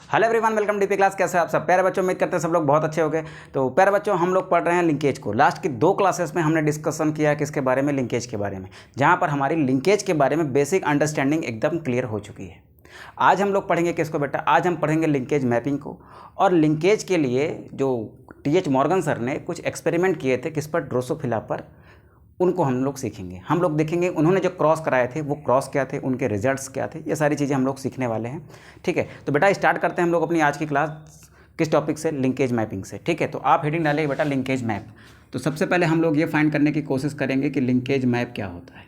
Hello everyone, welcome DP class. कैसे आप सब प्यारे बच्चों? उम्मीद करते हैं सब लोग बहुत अच्छे हो गए। तो प्यारे बच्चों, हम लोग पढ़ रहे हैं लिंकेज को। लास्ट की 2 क्लासेस में हमने डिस्कशन किया है किसके बारे में? लिंकेज के बारे में, जहां पर हमारी लिंकेज के बारे में बेसिक अंडरस्टैंडिंग एकदम क्लियर हो चुकी है। आज हम लोग पढ़ेंगे किसको बेटा? आज हम पढ़ेंगे लिंकेज मैपिंग को। और लिंकेज के लिए जो टी.एच. मॉर्गन सर ने कुछ एक्सपेरिमेंट किए थे, किस पर? ड्रोसोफिला पर। उनको हम लोग सीखेंगे। हम लोग देखेंगे उन्होंने जो क्रॉस कराए थे वो क्रॉस क्या थे, उनके रिजल्ट्स क्या थे, ये सारी चीज़ें हम लोग सीखने वाले हैं। ठीक है, तो बेटा स्टार्ट करते हैं हम लोग अपनी आज की क्लास किस टॉपिक से? लिंकेज मैपिंग से। ठीक है, तो आप हेडिंग डालेंगे बेटा लिंकेज मैप। तो सबसे पहले हम लोग ये फाइंड करने की कोशिश करेंगे कि लिंकेज मैप क्या होता है।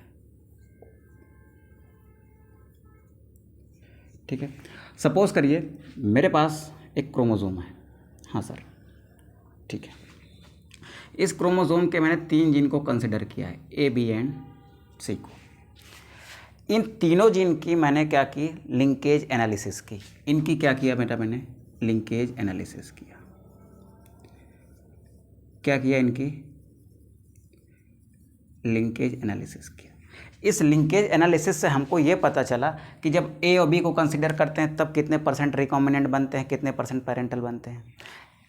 ठीक है, सपोज करिए मेरे पास एक क्रोमोसोम है। हाँ सर, ठीक है। इस क्रोमोसोम के मैंने 3 जीन को कंसिडर किया है, ए, बी एंड सी को। इन तीनों जीन की मैंने क्या की? लिंकेज एनालिसिस की। इनकी क्या किया बेटा? मैंने लिंकेज एनालिसिस किया। क्या किया? इनकी लिंकेज एनालिसिस किया। इस लिंकेज एनालिसिस से हमको ये पता चला कि जब ए और बी को कंसिडर करते हैं तब कितने % रिकॉम्बिनेंट बनते हैं, कितने % पेरेंटल बनते हैं।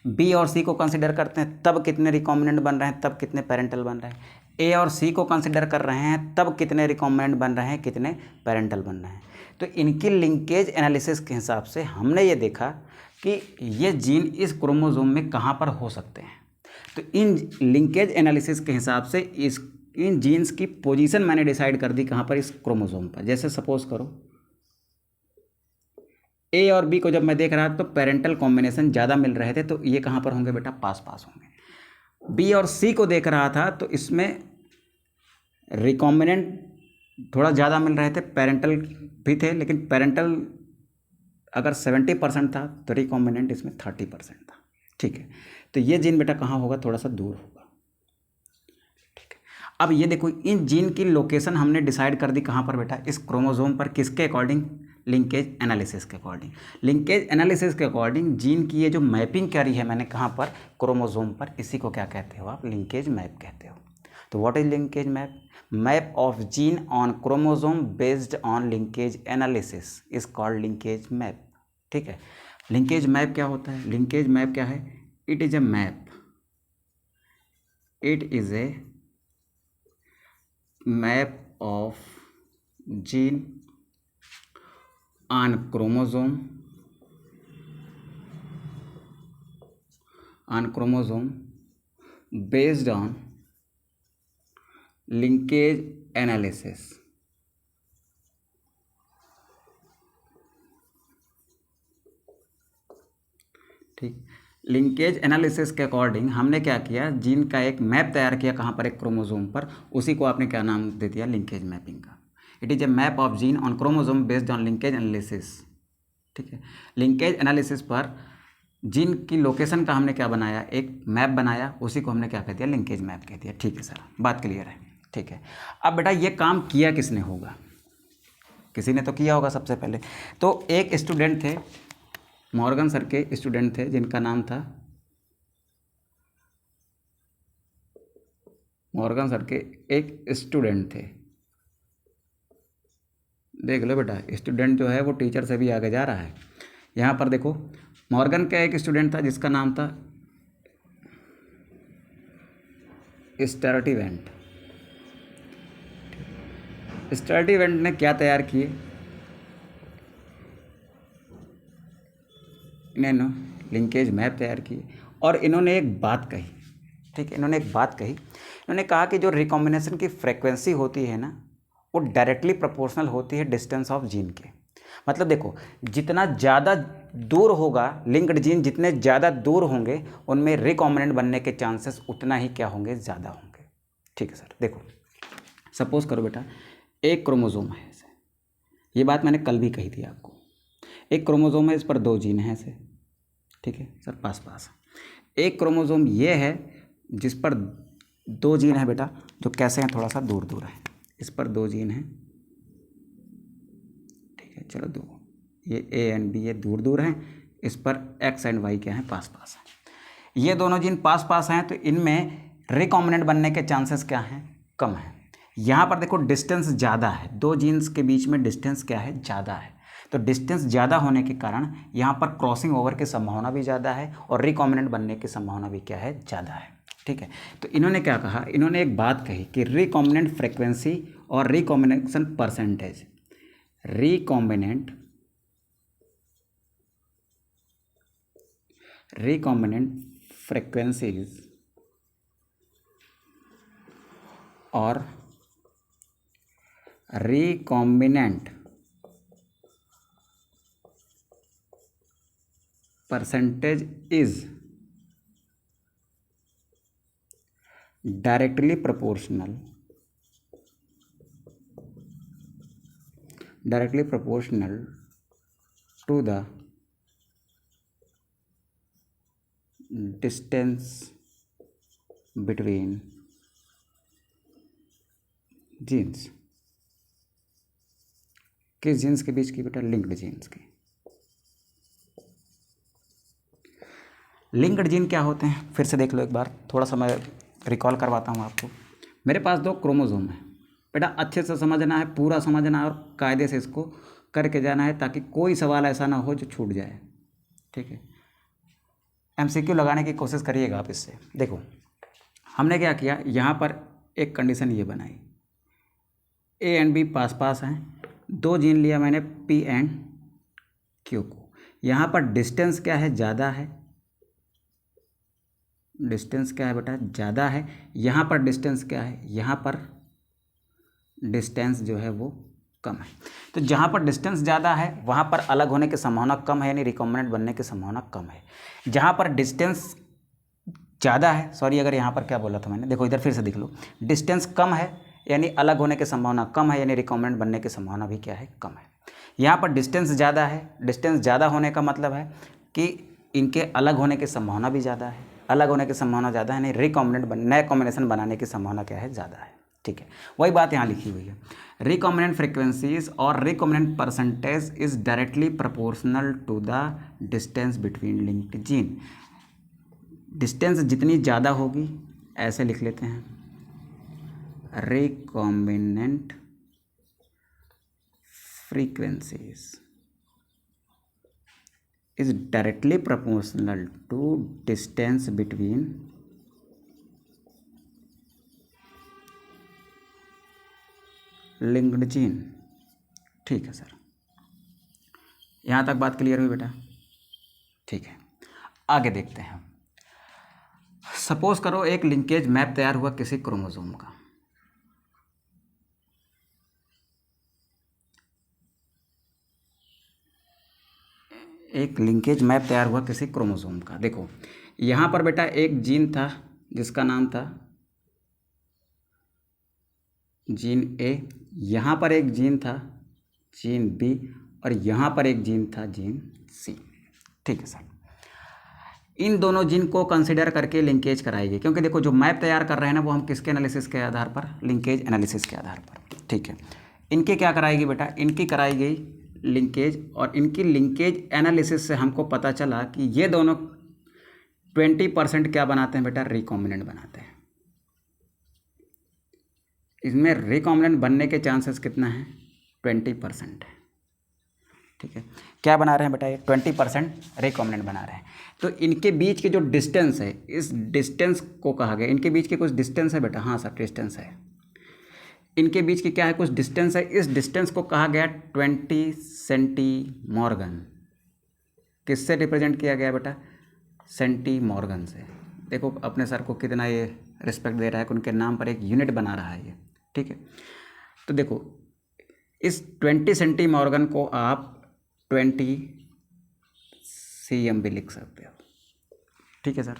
बी और सी को कंसिडर करते हैं तब कितने रिकॉम्बिनेंट बन रहे हैं, तब कितने पेरेंटल बन रहे हैं। ए और सी को कंसिडर कर रहे हैं तब कितने रिकॉम्बिनेंट बन रहे हैं, कितने पेरेंटल बन रहे हैं। तो इनकी लिंकेज एनालिसिस के हिसाब से हमने ये देखा कि ये जीन इस क्रोमोसोम में कहाँ पर हो सकते हैं। तो इन लिंकेज एनालिसिस के हिसाब से इन जीन्स की पोजीशन मैंने डिसाइड कर दी कहाँ पर? इस क्रोमोसोम पर। जैसे सपोज करो ए और बी को जब मैं देख रहा था तो पेरेंटल कॉम्बिनेशन ज़्यादा मिल रहे थे, तो ये कहाँ पर होंगे बेटा? पास पास होंगे। बी और सी को देख रहा था तो इसमें रिकॉम्बिनेंट थोड़ा ज़्यादा मिल रहे थे, पेरेंटल भी थे, लेकिन पेरेंटल अगर 70% था तो रिकॉम्बिनेंट इसमें 30% था। ठीक है, तो ये जीन बेटा कहाँ होगा? थोड़ा सा दूर होगा। ठीक है, अब ये देखो इन जीन की लोकेशन हमने डिसाइड कर दी कहाँ पर बेटा? इस क्रोमोसोम पर। किसके अकॉर्डिंग? लिंकेज एनालिसिस के अकॉर्डिंग। लिंकेज एनालिसिस के अकॉर्डिंग जीन की ये जो मैपिंग करी है मैंने कहाँ पर? क्रोमोसोम पर। इसी को क्या कहते हो आप? लिंकेज मैप कहते हो। तो what is linkage map? Map of gene on chromosome based on linkage analysis is called linkage map. ठीक है, लिंकेज मैप क्या होता है? लिंकेज मैप क्या है? It is a map, it is a map of gene on chromosome based on linkage analysis। ठीक, linkage analysis के according हमने क्या किया? जीन का एक मैप तैयार किया कहाँ पर? एक क्रोमोसोम पर। उसी को आपने क्या नाम दे दिया? लिंकेज मैपिंग का। It is a map of gene on chromosome based on linkage analysis. ठीक है, लिंकेज एनालिसिस पर जीन की लोकेशन का हमने क्या बनाया? एक मैप बनाया, उसी को हमने क्या कह दिया? लिंकेज मैप कह दिया। ठीक है सर, बात क्लियर है। ठीक है, अब बेटा ये काम किया किसने होगा? किसी ने तो किया होगा सबसे पहले। तो एक स्टूडेंट थे, मॉर्गन सर के स्टूडेंट थे, जिनका नाम था मॉर्गन सर के एक स्टूडेंट थे। देख लो बेटा, स्टूडेंट जो है वो टीचर से भी आगे जा रहा है। यहाँ पर देखो, मॉर्गन का एक स्टूडेंट था जिसका नाम था स्टर्टिवेंट। स्टर्टिवेंट ने क्या तैयार किए? इन्होंने लिंकेज मैप तैयार किए और इन्होंने एक बात कही। ठीक है, इन्होंने एक बात कही। इन्होंने कहा कि जो रिकॉम्बिनेशन की फ्रेक्वेंसी होती है ना, वो डायरेक्टली प्रोपोर्शनल होती है डिस्टेंस ऑफ जीन के। मतलब देखो, जितना ज़्यादा दूर होगा लिंक्ड जीन, जितने ज़्यादा दूर होंगे उनमें रिकॉम्बिनेंट बनने के चांसेस उतना ही क्या होंगे? ज़्यादा होंगे। ठीक है सर, देखो सपोज करो बेटा एक क्रोमोसोम है ऐसे, ये बात मैंने कल भी कही थी आपको। एक क्रोमोसोम है, इस पर 2 जीन हैं ऐसे। ठीक है सर, पास पास। एक क्रोमोसोम ये है जिस पर 2 जीन है बेटा, जो कैसे हैं? थोड़ा सा दूर दूर है। इस पर 2 जीन हैं। ठीक है, चलो 2, ये ए एंड बी ये दूर दूर हैं। इस पर एक्स एंड वाई क्या हैं? पास पास हैं। ये दोनों जीन पास पास हैं, तो इनमें रिकॉम्बिनेंट बनने के चांसेस क्या हैं? कम हैं। यहाँ पर देखो डिस्टेंस ज़्यादा है, 2 जीन्स के बीच में डिस्टेंस क्या है? ज़्यादा है। तो डिस्टेंस ज़्यादा होने के कारण यहाँ पर क्रॉसिंग ओवर की संभावना भी ज़्यादा है और रिकॉम्बिनेंट बनने की संभावना भी क्या है, ज़्यादा है। ठीक है, तो इन्होंने क्या कहा, इन्होंने एक बात कही कि रिकॉम्बिनेंट फ्रिक्वेंसी और रिकॉम्बिनेशन परसेंटेज, रिकॉम्बिनेंट फ्रिक्वेंसीज और recombinant percentage is directly proportional to the distance between genes. किस जीन्स के बीच की बेटा, लिंक्ड जीन्स की। लिंक्ड जीन क्या होते हैं, फिर से देख लो एक बार, थोड़ा सा मैं रिकॉल करवाता हूँ आपको। मेरे पास 2 क्रोमोसोम है बेटा, अच्छे से समझना है, पूरा समझना है और कायदे से इसको करके जाना है ताकि कोई सवाल ऐसा ना हो जो छूट जाए। ठीक है, MCQ लगाने की कोशिश करिएगा आप इससे। देखो हमने क्या किया, यहाँ पर एक कंडीशन ये बनाई, A एंड B पास पास हैं, 2 जीन लिया मैंने P एंड Q को। यहाँ पर डिस्टेंस क्या है, ज़्यादा है, डिस्टेंस क्या है बेटा, ज़्यादा है। यहाँ पर डिस्टेंस क्या है, यहाँ पर डिस्टेंस जो है वो कम है। तो जहाँ पर डिस्टेंस ज़्यादा है वहाँ पर अलग होने की संभावना कम है, यानी रिकॉम्बिनेंट बनने की संभावना कम है। जहाँ पर डिस्टेंस ज़्यादा है, सॉरी अगर यहाँ पर क्या बोला था मैंने, देखो इधर फिर से देख लो, डिस्टेंस कम है यानी अलग होने की संभावना कम है, यानी रिकॉम्बिनेंट बनने की संभावना भी क्या है, कम है। यहाँ पर डिस्टेंस ज़्यादा है, डिस्टेंस ज़्यादा होने का मतलब है कि इनके अलग होने की संभावना भी ज़्यादा है, अलग होने की संभावना ज़्यादा है, यानी रिकॉम्बिनेंट नए कॉम्बिनेशन बनाने की संभावना क्या है, ज़्यादा है। ठीक है, वही बात यहाँ लिखी हुई है, रिकॉम्बिनेंट फ्रिक्वेंसीज और recombinant percentage is directly proportional to the distance between linked gene. Distance जितनी ज़्यादा होगी, ऐसे लिख लेते हैं, recombinant frequencies is directly proportional to distance between linked gene। ठीक है सर, यहाँ तक बात क्लियर हुई बेटा? ठीक है, आगे देखते हैं। सपोज करो एक लिंकेज मैप तैयार हुआ किसी क्रोमोसोम का, एक लिंकेज मैप तैयार हुआ किसी क्रोमोसोम का। देखो यहाँ पर बेटा एक जीन था जिसका नाम था जीन A, यहाँ पर एक जीन था जीन B और यहाँ पर एक जीन था जीन C। ठीक है सर, इन दोनों जीन को कंसिडर करके लिंकेज कराएगी, क्योंकि देखो जो मैप तैयार कर रहे हैं ना वो हम किसके एनालिसिस के आधार पर, लिंकेज एनालिसिस के आधार पर। ठीक है, इनके क्या कराएगी बेटा, इनकी कराई गई लिंकेज, और इनकी लिंकेज एनालिसिस से हमको पता चला कि ये दोनों 20% क्या बनाते हैं बेटा, रिकॉम्बिनेंट बनाते हैं। इसमें रिकॉम्बिनेंट बनने के चांसेस कितना है, 20% है। ठीक है, क्या बना रहे हैं बेटा, ये 20% रिकॉम्बिनेंट बना रहे हैं। तो इनके बीच के जो डिस्टेंस है, इस डिस्टेंस को कहा गया, इनके बीच के कुछ डिस्टेंस है बेटा, हाँ सर डिस्टेंस है, इनके बीच की क्या है, कुछ डिस्टेंस है, इस डिस्टेंस को कहा गया 20 सेंटीमॉर्गन। किससे रिप्रेजेंट किया गया बेटा, सेंटीमॉर्गन से। देखो अपने सर को कितना ये रिस्पेक्ट दे रहा है कि उनके नाम पर एक यूनिट बना रहा है ये। ठीक है, तो देखो इस 20 सेंटीमॉर्गन को आप 20 cm भी लिख सकते हो। ठीक है सर,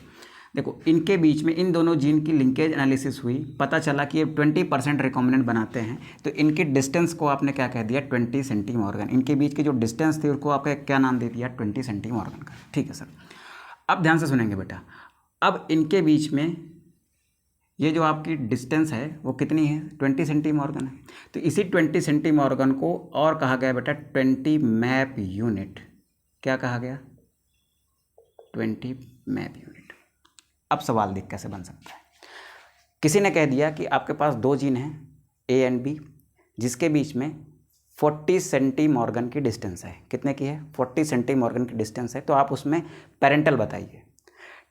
देखो इनके बीच में इन दोनों जीन की लिंकेज एनालिसिस हुई, पता चला कि ये 20% रिकॉम्बिनेंट बनाते हैं, तो इनकी डिस्टेंस को आपने क्या कह दिया, 20 सेंटीमॉर्गन। इनके बीच की जो डिस्टेंस थी उसको आपका क्या नाम दे दिया, 20 सेंटीमॉर्गन का। ठीक है सर, अब ध्यान से सुनेंगे बेटा, अब इनके बीच में ये जो आपकी डिस्टेंस है वो कितनी है, 20 सेंटीमॉर्गन है। तो इसी 20 सेंटीमॉर्गन को और कहा गया बेटा 20 मैप यूनिट। क्या कहा गया, 20 मैप यूनिट। अब सवाल देख कैसे बन सकता है। किसी ने कह दिया कि आपके पास 2 जीन हैं A एंड B, जिसके बीच में 40 सेंटी मॉर्गन की डिस्टेंस है। कितने की है? 40 सेंटी मॉर्गन की डिस्टेंस है। तो आप उसमें पेरेंटल बताइए।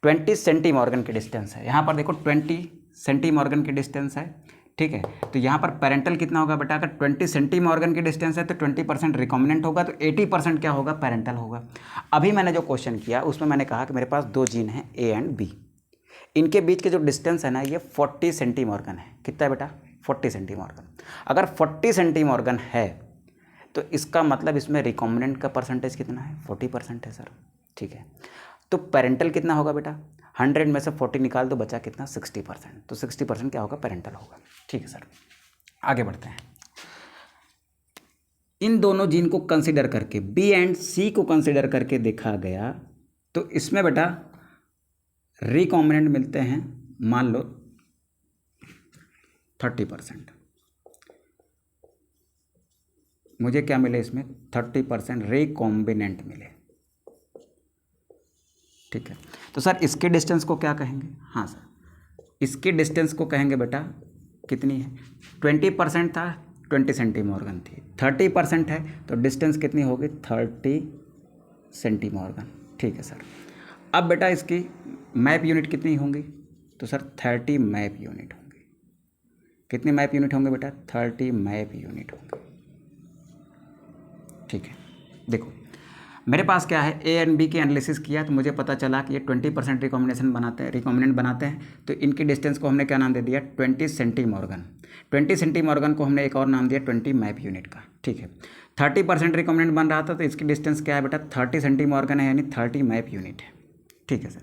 20 सेंटी मॉर्गन की डिस्टेंस है। यहाँ पर देखो 20 सेंटी मॉर्गन की डिस्टेंस है, ठीक है। तो यहाँ पर पेरेंटल कितना होगा बेटा? अगर 20 सेंटी मॉर्गन की डिस्टेंस है तो 20% रिकॉम्बिनेंट होगा, तो 80% क्या होगा? पेरेंटल होगा। अभी मैंने जो क्वेश्चन किया उसमें मैंने कहा कि मेरे पास दो जीन हैं ए एंड बी, इनके बीच के जो डिस्टेंस है ना ये 40 सेंटी मॉर्गन है। कितना है बेटा? 40 सेंटी मॉर्गन। अगर 40 सेंटी मॉर्गन है तो इसका मतलब इसमें रिकॉम्बिनेंट का परसेंटेज कितना है? 40% है सर, ठीक है। तो पेरेंटल कितना होगा बेटा? 100 में से 40 निकाल दो, बचा कितना? 60%। तो 60% क्या होगा? पेरेंटल होगा, ठीक है सर। आगे बढ़ते हैं। इन दोनों जीन को कंसीडर करके, बी एंड सी को कंसीडर करके देखा गया तो इसमें बेटा रिकॉम्बिनेंट मिलते हैं, मान लो 30%। मुझे क्या मिले इसमें? 30% रिकॉम्बिनेंट मिले, ठीक है। तो सर इसके डिस्टेंस को क्या कहेंगे? हाँ सर, इसके डिस्टेंस को कहेंगे बेटा कितनी है? 20% था, 20 सेंटी मॉर्गन थी। 30% है तो डिस्टेंस कितनी होगी? 30 सेंटी मॉर्गन, ठीक है सर। अब बेटा इसकी मैप यूनिट कितनी होंगी? तो सर 30 मैप यूनिट होंगी। कितनी मैप यूनिट होंगे बेटा? 30 मैप यूनिट होंगे, ठीक है। देखो मेरे पास क्या है, ए एंड बी की एनालिसिस किया तो मुझे पता चला कि ये 20% रिकॉम्बिनेशन बनाते हैं, रिकॉम्बिनेंट बनाते हैं। तो इनकी डिस्टेंस को हमने क्या नाम दे दिया? 20 सेंटी मॉर्गन। 20 सेंटी मॉर्गन को हमने एक और नाम दिया 20 मैप यूनिट का, ठीक है। 30% रिकॉम्बिनेंट बन रहा था तो इसकी डिस्टेंस क्या है बेटा? 30 सेंटी मॉर्गन है, यानी 30 मैप यूनिट है, ठीक है सर।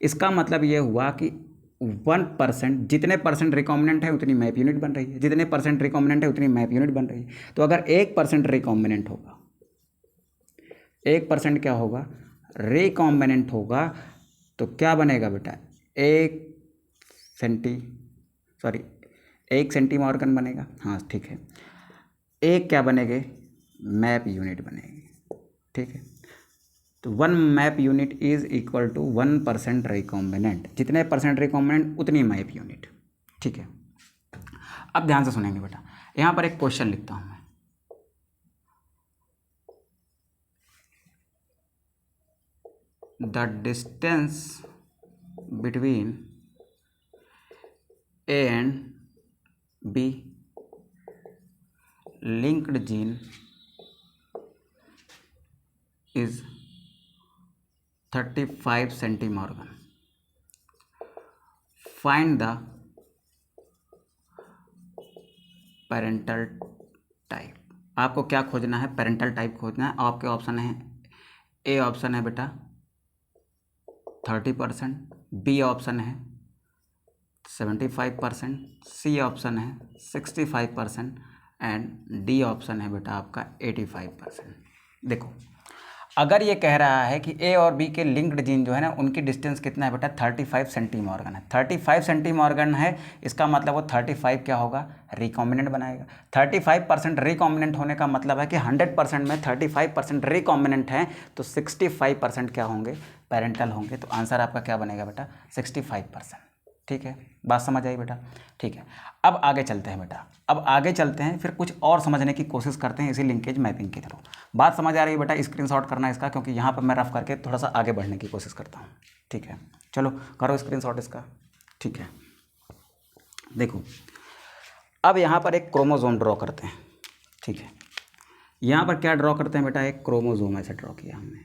इसका मतलब ये हुआ कि 1%, जितने परसेंट रिकॉम्बिनेंट है उतनी मैप यूनिट बन रही है, जितने परसेंट रिकॉम्बिनेंट है उतनी मैप यूनिट बन रही है। तो अगर 1% रिकॉम्बिनेंट होगा, 1% क्या होगा? रिकॉम्बिनेंट होगा, तो क्या बनेगा बेटा? 1 सेंटी मॉर्गन बनेगा, हाँ ठीक है। एक क्या बनेगे? मैप यूनिट बनेगी, ठीक है। तो 1 map unit is equal to 1% recombinant. जितने परसेंट रिकॉम्बिनेंट उतनी मैप यूनिट, ठीक है। अब ध्यान से सुनेंगे बेटा, यहाँ पर एक क्वेश्चन लिखता हूँ मैं। The distance between A and B linked gene is 35 centimorgan. Find the parental type. आपको क्या खोजना है? पेरेंटल टाइप खोजना है। आपके ऑप्शन है, ए ऑप्शन है बेटा 30%, बी ऑप्शन है 75%, सी ऑप्शन है 65% एंड डी ऑप्शन है बेटा आपका 85%। देखो अगर ये कह रहा है कि ए और बी के लिंक्ड जीन जो है ना उनकी डिस्टेंस कितना है बेटा? 35 सेंटी मॉर्गन है। 35 सेंटी मॉर्गन है, इसका मतलब वो 35 क्या होगा? रिकॉम्बिनेंट बनाएगा। 35% रिकॉम्बिनेंट होने का मतलब है कि 100% में 35% रिकॉम्बिनेंट हैं, तो 65% क्या होंगे? पेरेंटल होंगे। तो आंसर आपका क्या बनेगा बेटा? 65%, ठीक है। बात समझ आई बेटा? ठीक है। अब आगे चलते हैं बेटा, अब आगे चलते हैं, फिर कुछ और समझने की कोशिश करते हैं इसी लिंकेज मैपिंग के थ्रू। बात समझ आ रही है बेटा? स्क्रीनशॉट करना इसका, क्योंकि यहाँ पर मैं रफ करके थोड़ा सा आगे बढ़ने की कोशिश करता हूँ, ठीक है। चलो करो स्क्रीनशॉट इसका, ठीक है। देखो अब यहाँ पर एक क्रोमोजोम ड्रॉ करते हैं, ठीक है। यहाँ पर क्या ड्रॉ करते हैं बेटा? एक क्रोमोजोम ऐसे ड्रॉ किया हमने,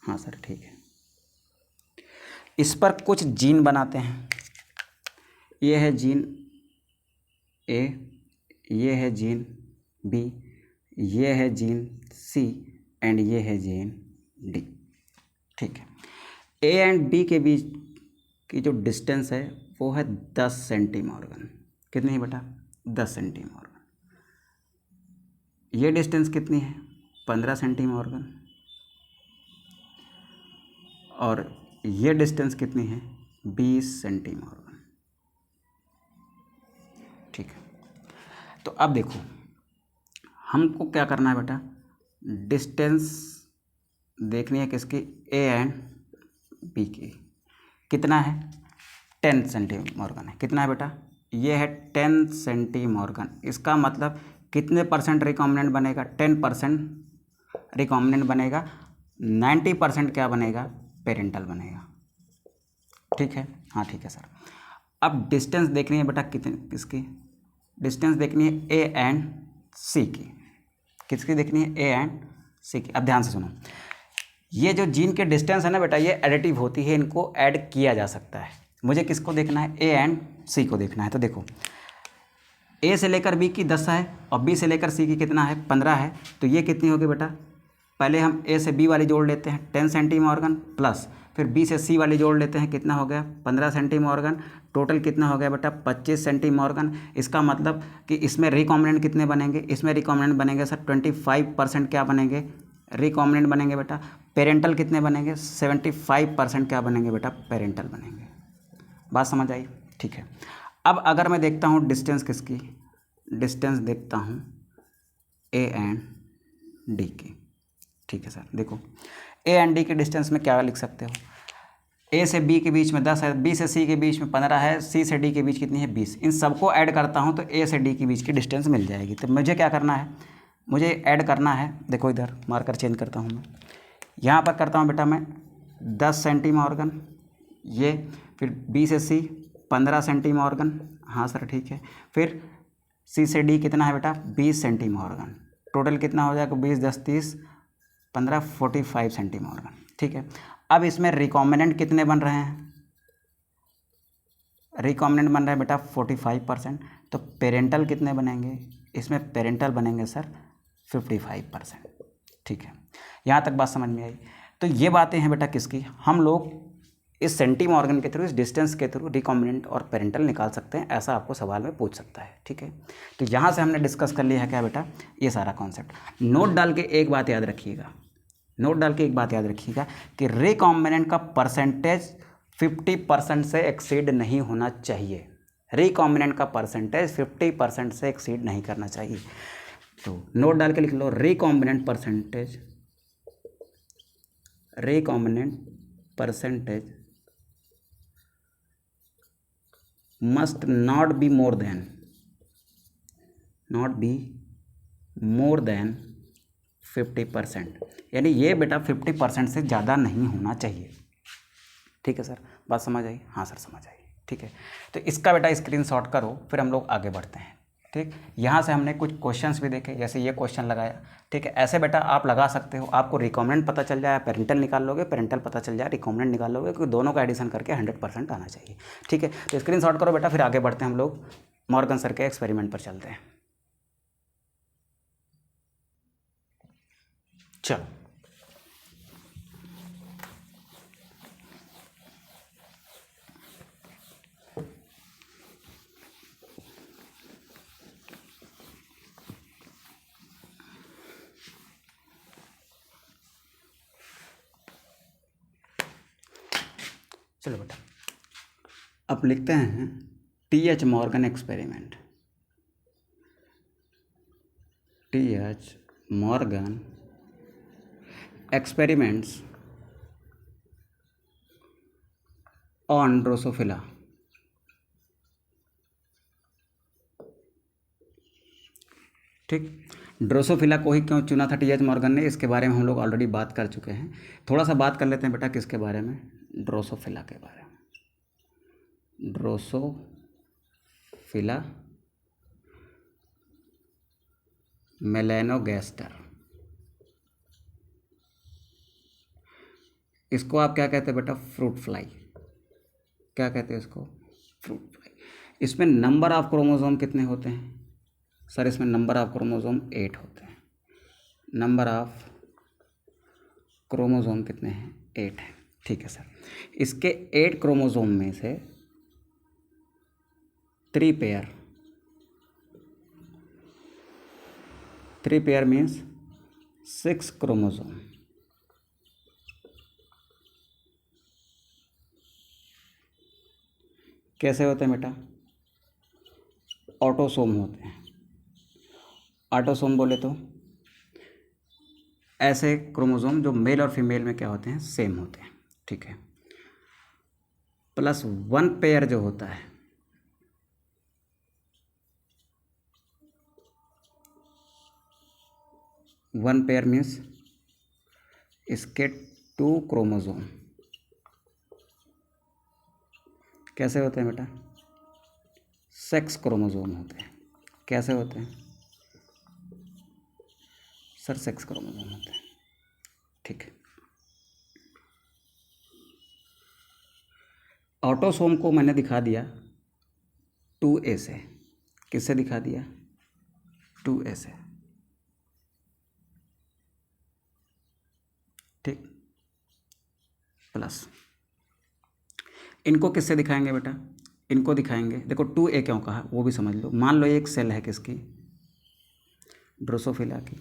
हाँ सर ठीक है। इस पर कुछ जीन बनाते हैं। ये है जीन ए, ये है जीन बी, ये है जीन सी एंड ये है जीन डी, ठीक है। ए एंड बी के बीच की जो डिस्टेंस है वो है 10 सेंटी मॉर्गन। कितनी है बेटा? 10 सेंटी मॉर्गन। ये डिस्टेंस कितनी है? 15 सेंटी मॉर्गन। और ये डिस्टेंस कितनी है? 20 सेंटी मॉर्गन, ठीक है। तो अब देखो हमको क्या करना है बेटा? डिस्टेंस देखनी है किसकी? ए एंड बी की। कितना है? 10 सेंटी मॉर्गन है। कितना है बेटा? ये है 10 सेंटी मॉर्गन। इसका मतलब कितने परसेंट रिकॉम्बिनेंट बनेगा? 10% रिकॉम्बिनेंट बनेगा, 90% क्या बनेगा? पेरेंटल बनेगा। ठीक है, हाँ ठीक है सर। अब डिस्टेंस देखनी है बेटा कितनी, किसकी डिस्टेंस देखनी है? ए एंड सी की। किसकी देखनी है? ए एंड सी की। अब ध्यान से सुनो, ये जो जीन के डिस्टेंस है ना बेटा, ये एडिटिव होती है, इनको ऐड किया जा सकता है। मुझे किसको देखना है? ए एंड सी को देखना है। तो देखो, ए से लेकर बी की 10 है और बी से लेकर सी की कितना है? 15 है। तो ये कितनी होगी बेटा? पहले हम ए से बी वाली जोड़ लेते हैं 10 सेंटीमॉर्गन, प्लस फिर बी से सी वाली जोड़ लेते हैं, कितना हो गया? 15 सेंटीमॉर्गन। टोटल कितना हो गया बेटा? 25 सेंटीमॉर्गन। इसका मतलब कि इसमें रिकॉम्बिनेंट कितने बनेंगे? इसमें रिकॉम्बिनेंट बनेंगे सर 25% क्या बनेंगे? रिकॉम्बिनेंट बनेंगे बेटा। पेरेंटल कितने बनेंगे? 75% क्या बनेंगे बेटा? पेरेंटल बनेंगे। बात समझ आई? ठीक है। अब अगर मैं देखता हूँ डिस्टेंस किसकी, डिस्टेंस देखता हूँ ए एंड डी की। ठीक है सर, देखो ए एंड डी के डिस्टेंस में क्या लिख सकते हो? ए से बी के बीच में 10 है, बी से सी के बीच में 15 है, सी से डी के बीच कितनी है? 20। इन सबको ऐड करता हूँ तो ए से डी के बीच की डिस्टेंस मिल जाएगी। तो मुझे क्या करना है? मुझे ऐड करना है। देखो इधर मार्कर चेंज करता हूँ मैं, यहाँ पर करता हूँ बेटा मैं 10 सेंटीमॉर्गन, ये फिर बी से सी 15 सेंटीमॉर्गन, हाँ सर ठीक है। फिर सी से डी कितना है बेटा? 20 सेंटीमॉर्गन। टोटल कितना हो जाएगा? 20 10 30 15 45 सेंटीमॉर्गन। ठीक है। अब इसमें रिकॉम्बिनेंट कितने बन रहे हैं? रिकॉम्बिनेंट बन रहा है बेटा 45%। तो पेरेंटल कितने बनेंगे? इसमें पेरेंटल बनेंगे सर 55%। ठीक है, यहाँ तक बात समझ में आई? तो ये बातें हैं बेटा किसकी? हम लोग इस सेंटीमॉर्गन के थ्रू, इस डिस्टेंस के थ्रू रिकॉम्बिनेंट और पेरेंटल निकाल सकते हैं। ऐसा आपको सवाल में पूछ सकता है। ठीक है, तो यहाँ से हमने डिस्कस कर लिया है क्या बेटा? ये सारा कॉन्सेप्ट। नोट डाल के एक बात याद रखिएगा, नोट डाल के एक बात याद रखिएगा कि रिकॉम्बिनेंट का परसेंटेज 50% से एक्सीड नहीं होना चाहिए। रिकॉम्बिनेंट का परसेंटेज 50% से एक्सीड नहीं करना चाहिए। तो नोट डाल के लिख लो, recombinant percentage, recombinant percentage must not be more than 50%। यानी ये बेटा 50% से ज़्यादा नहीं होना चाहिए। ठीक है सर, बात समझ आई? हाँ सर समझ आई। ठीक है, तो इसका बेटा स्क्रीनशॉट करो, फिर हम लोग आगे बढ़ते हैं। ठीक, यहाँ से हमने कुछ क्वेश्चंस भी देखे, जैसे ये क्वेश्चन लगाया। ठीक है, ऐसे बेटा आप लगा सकते हो। आपको रिकॉम्बिनेंट पता चल जाए, पेरेंटल निकाल लोगे, पेरेंटल पता चल जाए, रिकॉम्बिनेंट निकाल लोगे, क्योंकि दोनों का एडिशन करके 100% आना चाहिए। ठीक है, तो स्क्रीनशॉट करो बेटा, फिर आगे बढ़ते हैं हम लोग। मॉर्गन सर के एक्सपेरिमेंट पर चलते हैं। चलो, चलो बेटा, अब लिखते हैं TH. Morgan experiment. TH. Morgan experiments on Drosophila. ठीक, ड्रोसोफिला को ही क्यों चुना था टी.एच. मॉर्गन ने, इसके बारे में हम लोग ऑलरेडी बात कर चुके हैं। थोड़ा सा बात कर लेते हैं बेटा किसके बारे में? ड्रोसोफिला के बारे में। ड्रोसोफिला मेलेनोगैस्टर, इसको आप क्या कहते हैं बेटा? Fruit fly. क्या कहते हैं इसको? Fruit fly. इसमें नंबर ऑफ क्रोमोसोम कितने होते हैं सर? इसमें नंबर ऑफ क्रोमोसोम 8 होते हैं। नंबर ऑफ क्रोमोसोम कितने हैं? 8 है। ठीक है सर, इसके 8 क्रोमोसोम में से 3 पेयर मीन्स 6 क्रोमोसोम कैसे होते हैं बेटा? ऑटोसोम होते हैं। ऑटोसोम बोले तो ऐसे क्रोमोसोम जो मेल और फीमेल में क्या होते हैं? सेम होते हैं। ठीक है, प्लस 1 पेयर जो होता है, 1 पेयर मीन्स इसके 2 क्रोमोसोम कैसे होते हैं बेटा? सेक्स क्रोमोसोम होते हैं। कैसे होते हैं सर? सेक्स क्रोमोसोम होते हैं। ठीक है। ऑटोसोम को मैंने दिखा दिया 2A से। किससे दिखा दिया? 2A से। ठीक। प्लस इनको किससे दिखाएंगे बेटा? इनको दिखाएंगे, देखो 2A क्यों कहा वो भी समझ लो। मान लो एक सेल है किसकी? ड्रोसोफिला की।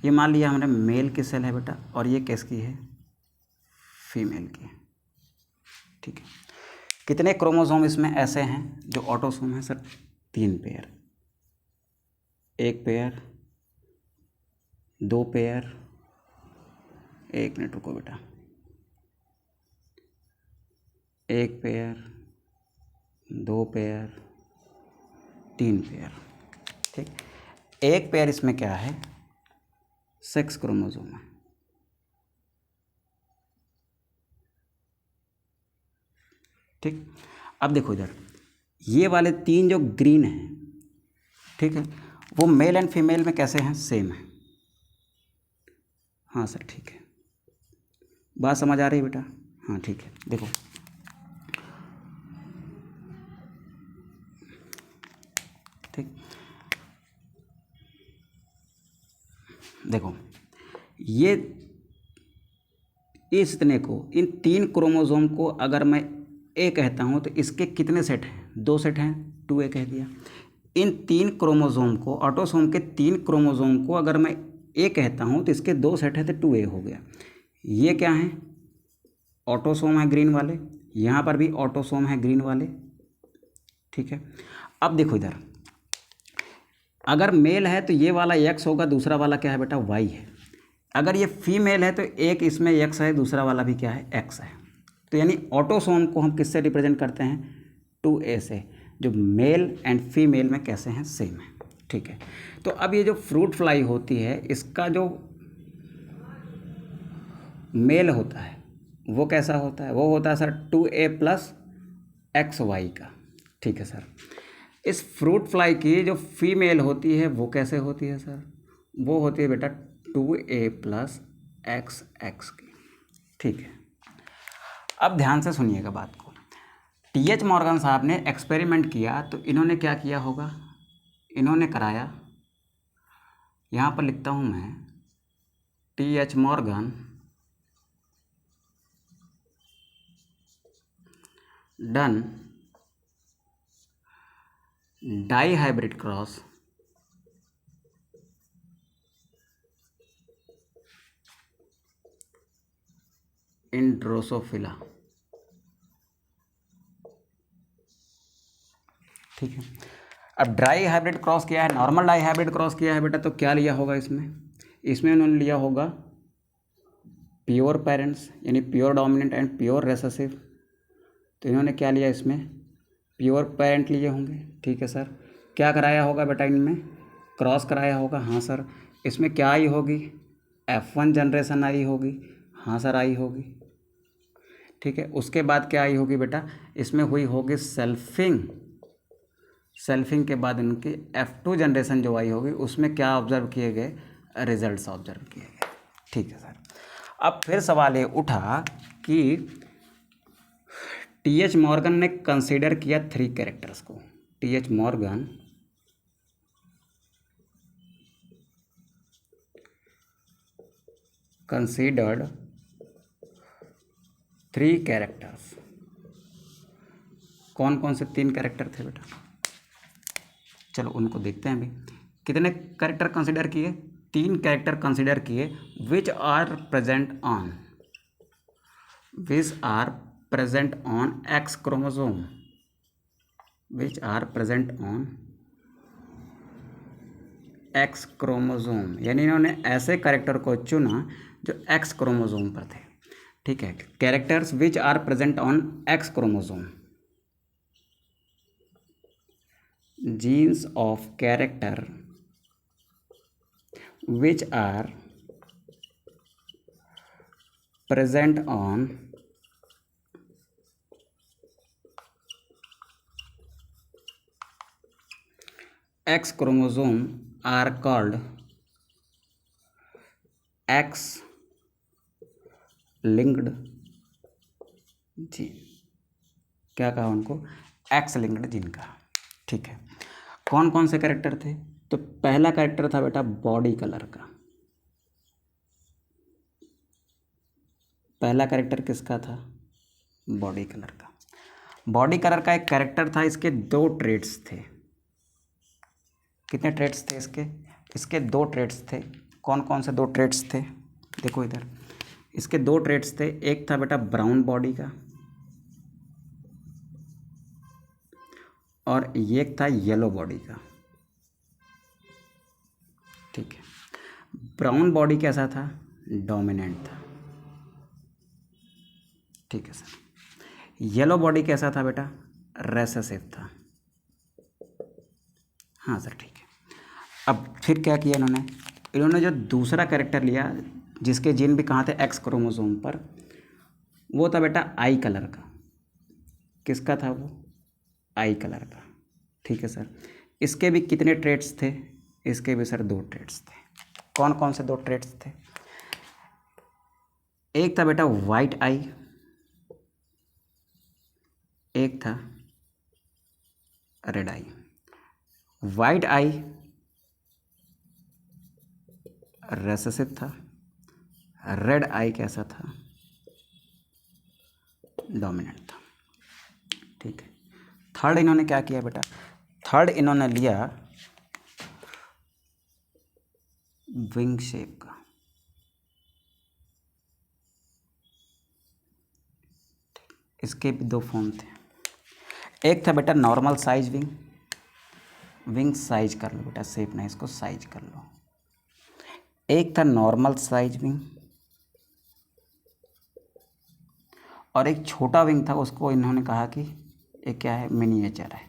ये मान लिया हमने मेल की सेल है बेटा, और ये किसकी है? फीमेल की। ठीक है। कितने क्रोमोसोम इसमें ऐसे हैं जो ऑटोसोम है sir? 3 pair. 1 pair, 2 pair, 1 minute रुको बेटा, 1 पेयर, 2 पेयर, 3 पेयर। ठीक। 1 पेयर इसमें क्या है? सेक्स क्रोमोसोम है। ठीक। अब देखो इधर ये वाले 3 जो ग्रीन हैं, ठीक है, वो मेल एंड फीमेल में कैसे हैं? सेम है। हाँ सर ठीक है, बात समझ आ रही है बेटा? हाँ ठीक है। देखो ठीक, देखो ये इतने को, इन 3 क्रोमोसोम को अगर मैं ए कहता हूँ तो इसके कितने सेट हैं? 2 सेट हैं, 2A कह दिया। इन 3 क्रोमोसोम को, ऑटोसोम के 3 क्रोमोसोम को अगर मैं ए कहता हूँ तो इसके 2 सेट है तो 2A हो गया। ये क्या है? ऑटोसोम है ग्रीन वाले, यहाँ पर भी ऑटोसोम है ग्रीन वाले। ठीक है। अब देखो इधर अगर मेल है तो ये वाला X होगा, दूसरा वाला क्या है बेटा? Y है। अगर ये फीमेल है तो एक इसमें X है, दूसरा वाला भी क्या है? X है। तो यानी ऑटोसोम को हम किससे रिप्रेजेंट करते हैं? 2A से, जो मेल एंड फीमेल में कैसे हैं? सेम है। ठीक है। तो अब ये जो फ्रूट फ्लाई होती है, इसका जो मेल होता है वो कैसा होता है? वो होता है सर 2A प्लस XY का। ठीक है सर। इस फ्रूट फ्लाई की जो फीमेल होती है वो कैसे होती है सर? वो होती है बेटा 2A प्लस XX की। ठीक है। अब ध्यान से सुनिएगा बात को। TH मॉर्गन साहब ने एक्सपेरिमेंट किया तो इन्होंने क्या किया होगा? इन्होंने कराया, यहाँ पर लिखता हूँ मैं, TH Morgan done dihybrid cross in Drosophila. ठीक है। अब ड्राई हाइब्रिड क्रॉस किया है, नॉर्मल डाई हाइब्रिड क्रॉस किया है बेटा, तो क्या लिया होगा इसमें? इसमें उन्होंने लिया होगा प्योर पेरेंट्स, यानी pure dominant and pure recessive. तो इन्होंने क्या लिया इसमें? प्योर पेरेंट लिए होंगे। ठीक है सर। क्या कराया होगा बेटा? इनमें क्रॉस कराया होगा। हाँ सर। इसमें क्या आई होगी? F1 जनरेशन आई होगी। हाँ सर आई होगी। ठीक है। उसके बाद क्या आई होगी बेटा? इसमें हुई होगी सेल्फिंग। सेल्फिंग के बाद इनकी F2 जनरेशन जो आई होगी, उसमें क्या ऑब्जर्व किए गए? रिजल्ट्स ऑब्जर्व किए गए। ठीक है सर। अब फिर सवाल ये उठा कि TH मॉर्गन ने कंसीडर किया 3 कैरेक्टर्स को। TH Morgan considered 3 characters. कौन कौन से 3 कैरेक्टर थे बेटा? चलो उनको देखते हैं अभी। कितने कैरेक्टर कंसीडर किए? 3 कैरेक्टर कंसीडर किए। Which are present on X chromosome. Which are present on X chromosome, यानी इन्होंने ऐसे कैरेक्टर को चुना जो X क्रोमोसोम पर थे। ठीक है। Characters which are present on X chromosome, genes of character which are present on X chromosome are called X linked gene. क्या कहा उनको? एक्स लिंक्ड जीन कहा। ठीक है, कौन कौन से कैरेक्टर थे? तो पहला कैरेक्टर था बेटा बॉडी कलर का। पहला कैरेक्टर किसका था? बॉडी कलर का। बॉडी कलर का एक कैरेक्टर था, इसके दो ट्रेड्स थे। कितने ट्रेड्स थे इसके? इसके दो ट्रेड्स थे। कौन कौन से दो ट्रेड्स थे? देखो इधर, इसके दो ट्रेड्स थे। एक था बेटा ब्राउन बॉडी का और एक था येलो बॉडी का। ठीक है, ब्राउन बॉडी कैसा था? डोमिनेंट था। ठीक है सर। येलो बॉडी कैसा था बेटा? रेसेसिव था। हाँ सर, ठीक है। अब फिर क्या किया इन्होंने? इन्होंने जो दूसरा कैरेक्टर लिया जिसके जीन भी कहाँ थे? एक्स क्रोमोसोम पर, वो था बेटा आई कलर का। किसका था वो? आई कलर का। ठीक है सर। इसके भी कितने ट्रेड्स थे? इसके भी सर दो ट्रेड्स थे। कौन कौन से दो ट्रेड्स थे? एक था बेटा वाइट आई, एक था रेड आई। वाइट आई रेसेसिव था, रेड आई कैसा था? डोमिनेंट था। ठीक है। थर्ड इन्होंने क्या किया बेटा? थर्ड इन्होंने लिया विंग शेप का। इसके भी दो फॉर्म थे। एक था बेटा normal size wing, wing size कर लो बेटा, शेप नहीं, इसको साइज कर लो। एक था नॉर्मल साइज विंग और एक छोटा विंग था, उसको इन्होंने कहा कि ये क्या है? मिनिएचर है।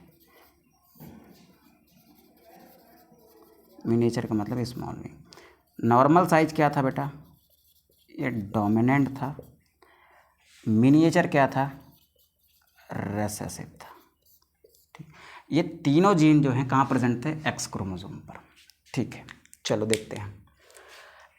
मिनिएचर का मतलब स्मॉल विंग। नॉर्मल साइज क्या था बेटा? ये डोमिनेंट था। मिनिएचर क्या था? रेसेसिव था। ठीक, ये तीनों जीन जो हैं कहाँ प्रेजेंट थे? एक्स क्रोमोसोम पर। ठीक है, चलो देखते हैं।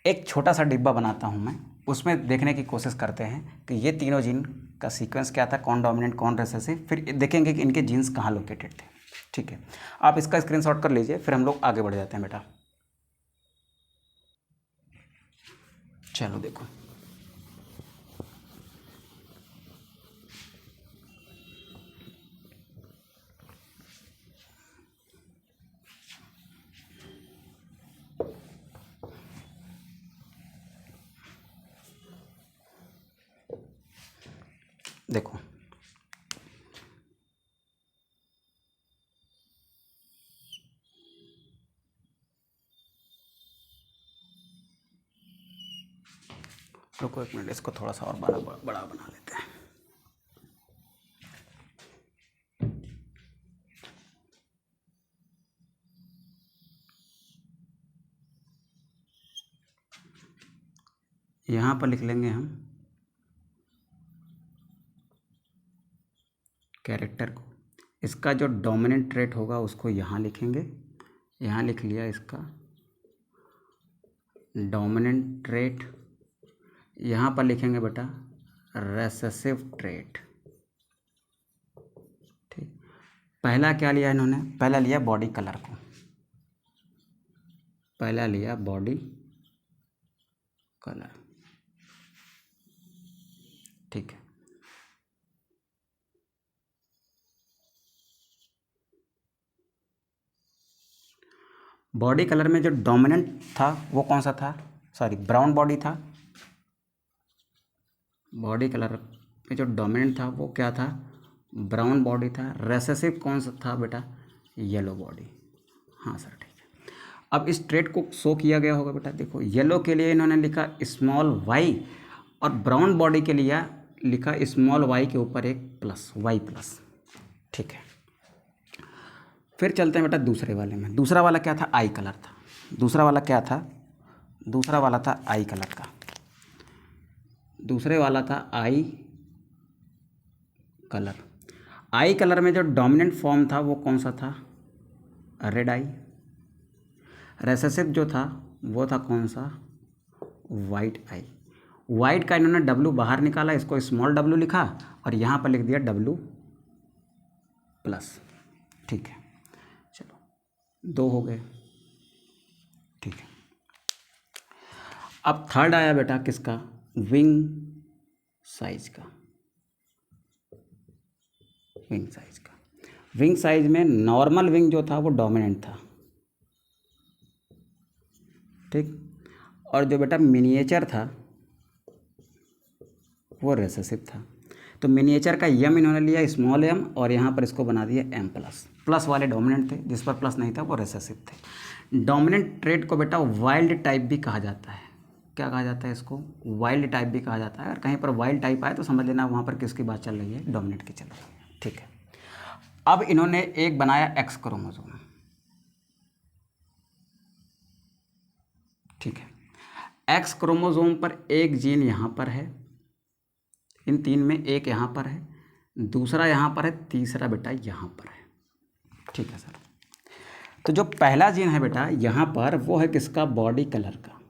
एक छोटा सा डिब्बा बनाता हूँ मैं, उसमें देखने की कोशिश करते हैं कि ये तीनों जीन का सीक्वेंस क्या था, कौन डोमिनेंट कौन रेसेसिव, फिर देखेंगे कि इनके जीन्स कहाँ लोकेटेड थे। ठीक है, आप इसका स्क्रीनशॉट कर लीजिए, फिर हम लोग आगे बढ़ जाते हैं बेटा। चलो देखो, देखो रुको एक मिनट, इसको थोड़ा सा और बड़ा बड़ा बना लेते हैं। यहाँ पर लिख लेंगे हम कैरेक्टर को। इसका जो डोमिनेंट ट्रेट होगा उसको यहाँ लिखेंगे। यहाँ लिख लिया इसका डोमिनेंट ट्रेट। यहाँ पर लिखेंगे बेटा रेसेसिव ट्रेट। ठीक, पहला क्या लिया इन्होंने? पहला लिया बॉडी कलर को, पहला लिया बॉडी कलर। ठीक है, बॉडी कलर में जो डोमिनेंट था वो कौन सा था? सॉरी, ब्राउन बॉडी था। बॉडी कलर में जो डोमिनेंट था वो क्या था? ब्राउन बॉडी था। रेसेसिव कौन सा था बेटा? Yellow body. हाँ सर, ठीक है। अब इस ट्रेट को शो किया गया होगा बेटा। देखो, येलो के लिए इन्होंने लिखा स्मॉल वाई और ब्राउन बॉडी के लिए लिखा स्मॉल वाई के ऊपर एक प्लस, वाई प्लस। ठीक है, फिर चलते हैं बेटा दूसरे वाले में। दूसरा वाला क्या था? आई कलर था। दूसरा वाला क्या था? दूसरा वाला था आई कलर का। दूसरे वाला था आई कलर। आई कलर में जो डोमिनेंट फॉर्म था वो कौन सा था? रेड आई। रेसेसिव जो था वो था कौन सा? वाइट आई। वाइट का इन्होंने डब्लू बाहर निकाला, इसको स्मॉल डब्लू लिखा और यहाँ पर लिख दिया डब्लू प्लस। ठीक है, चलो 2 हो गए। ठीक है, अब थर्ड आया बेटा किसका? विंग साइज का। विंग साइज का। विंग साइज में नॉर्मल विंग जो था वो डोमिनेंट था, ठीक, और जो बेटा मिनिएचर था वो रेसेसिव था। तो मिनिएचर का यम इन्होंने लिया स्मॉल एम और यहाँ पर इसको बना दिया एम प्लस। प्लस वाले डोमिनेंट थे, जिस पर प्लस नहीं था वो रेसेसिव थे। डोमिनेंट ट्रेट को बेटा वाइल्ड टाइप भी कहा जाता है। क्या कहा जाता है इसको? वाइल्ड टाइप भी कहा जाता है। अगर कहीं पर वाइल्ड टाइप आए तो समझ लेना वहाँ पर किसकी बात चल रही है? डोमिनेंट की चल रही है। ठीक है, अब इन्होंने एक बनाया एक्स क्रोमोसोम। ठीक है, एक्स क्रोमोसोम पर एक जीन यहाँ पर है, इन 3 में एक यहाँ पर है, दूसरा यहाँ पर है, तीसरा बेटा यहाँ पर है। ठीक है सर, तो जो पहला जीन है बेटा यहाँ पर वो है किसका? बॉडी कलर का।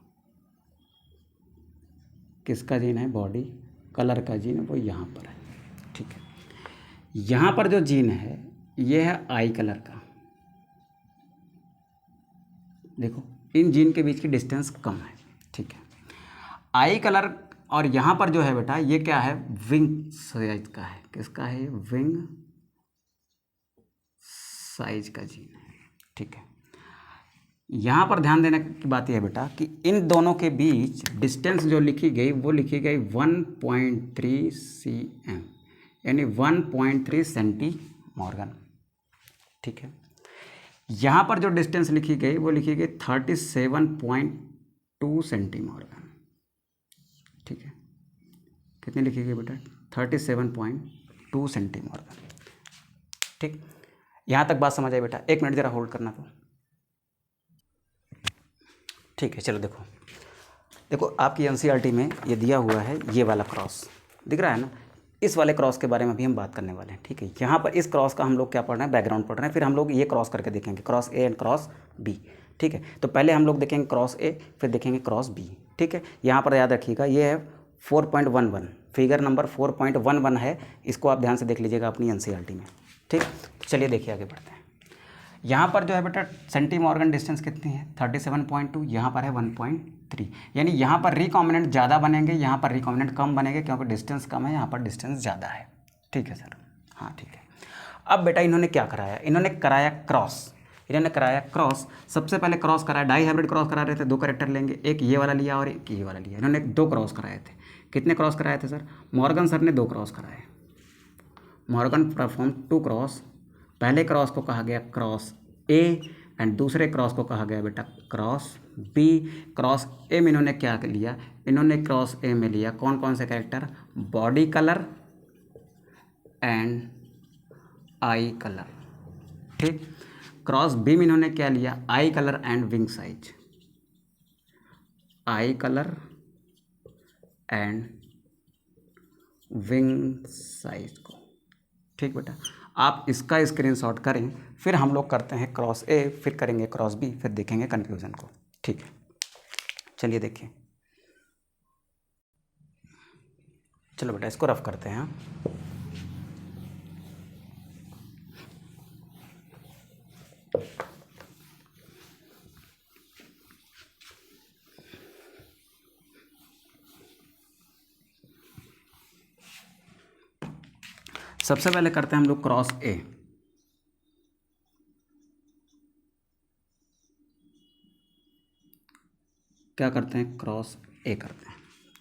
किसका जीन है? बॉडी कलर का जीन, वो यहाँ पर है। ठीक है, यहाँ पर जो जीन है ये है आई कलर का। देखो इन जीन के बीच की डिस्टेंस कम है। ठीक है, आई कलर, और यहाँ पर जो है बेटा ये क्या है? विंग साइज का है। किसका है? विंग साइज का जीन है। ठीक है, यहाँ पर ध्यान देने की बात यह है बेटा कि इन दोनों के बीच डिस्टेंस जो लिखी गई वो लिखी गई 1.3 cm, यानी 1.3 सेंटीमॉर्गन। ठीक है, यहाँ पर जो डिस्टेंस लिखी गई वो लिखी गई 37.2 सेंटीमॉर्गन। ठीक है, कितनी लिखी गई बेटा? 37.2 सेंटीमॉर्गन। ठीक, यहाँ तक बात समझ आई बेटा? 1 मिनट ज़रा होल्ड करना तो। ठीक है, चलो देखो देखो आपकी एनसीईआरटी में ये दिया हुआ है, ये वाला क्रॉस दिख रहा है ना? इस वाले क्रॉस के बारे में भी हम बात करने वाले हैं। ठीक है, यहाँ पर इस क्रॉस का हम लोग क्या पढ़ रहे हैं? बैकग्राउंड पढ़ रहे हैं। फिर हम लोग ये क्रॉस करके देखेंगे, cross A and cross B. ठीक है, तो पहले हम लोग देखेंगे क्रॉस ए, फिर देखेंगे क्रॉस बी। ठीक है, यहाँ पर याद रखिएगा ये है 4.11, फिगर नंबर 4.11 है। इसको आप ध्यान से देख लीजिएगा अपनी एनसीईआरटी में। ठीक, तो चलिए देखिए आगे बढ़ते हैं। यहाँ पर जो है बेटा सेंटीमॉर्गन डिस्टेंस कितनी है? 37.2, यहाँ पर है 1.3, यानी यहाँ पर रिकॉम्बिनेंट ज़्यादा बनेंगे, यहाँ पर रिकॉम्बिनेंट कम बनेंगे, क्योंकि डिस्टेंस कम है, यहाँ पर डिस्टेंस ज़्यादा है। ठीक है सर, हाँ ठीक है। अब बेटा इन्होंने क्या कराया? इन्होंने कराया क्रॉस। इन्होंने कराया क्रॉस। सबसे पहले क्रॉस कराया, डाई हाइब्रिड क्रॉस करा रहे थे। 2 कैरेक्टर लेंगे, एक ये वाला लिया और एक ये वाला लिया। इन्होंने 2 क्रॉस कराए थे। कितने क्रॉस कराए थे सर? मॉर्गन सर ने 2 क्रॉस कराए। Morgan perform 2 cross. पहले क्रॉस को कहा गया क्रॉस ए एंड दूसरे क्रॉस को कहा गया बेटा क्रॉस बी। क्रॉस ए में इन्होंने क्या लिया? इन्होंने क्रॉस ए में लिया कौन कौन से character? Body colour and I colour. ठीक, क्रॉस बी में इन्होंने क्या लिया? आई colour and wing size. I colour and wing size को। ठीक बेटा, आप इसका स्क्रीनशॉट करें, फिर हम लोग करते हैं क्रॉस ए, फिर करेंगे क्रॉस बी, फिर देखेंगे कन्फ्यूज़न को। ठीक है, चलिए देखिए। चलो बेटा इसको रफ करते हैं। सबसे पहले करते हैं हम लोग क्रॉस ए। क्या करते हैं? क्रॉस ए करते हैं।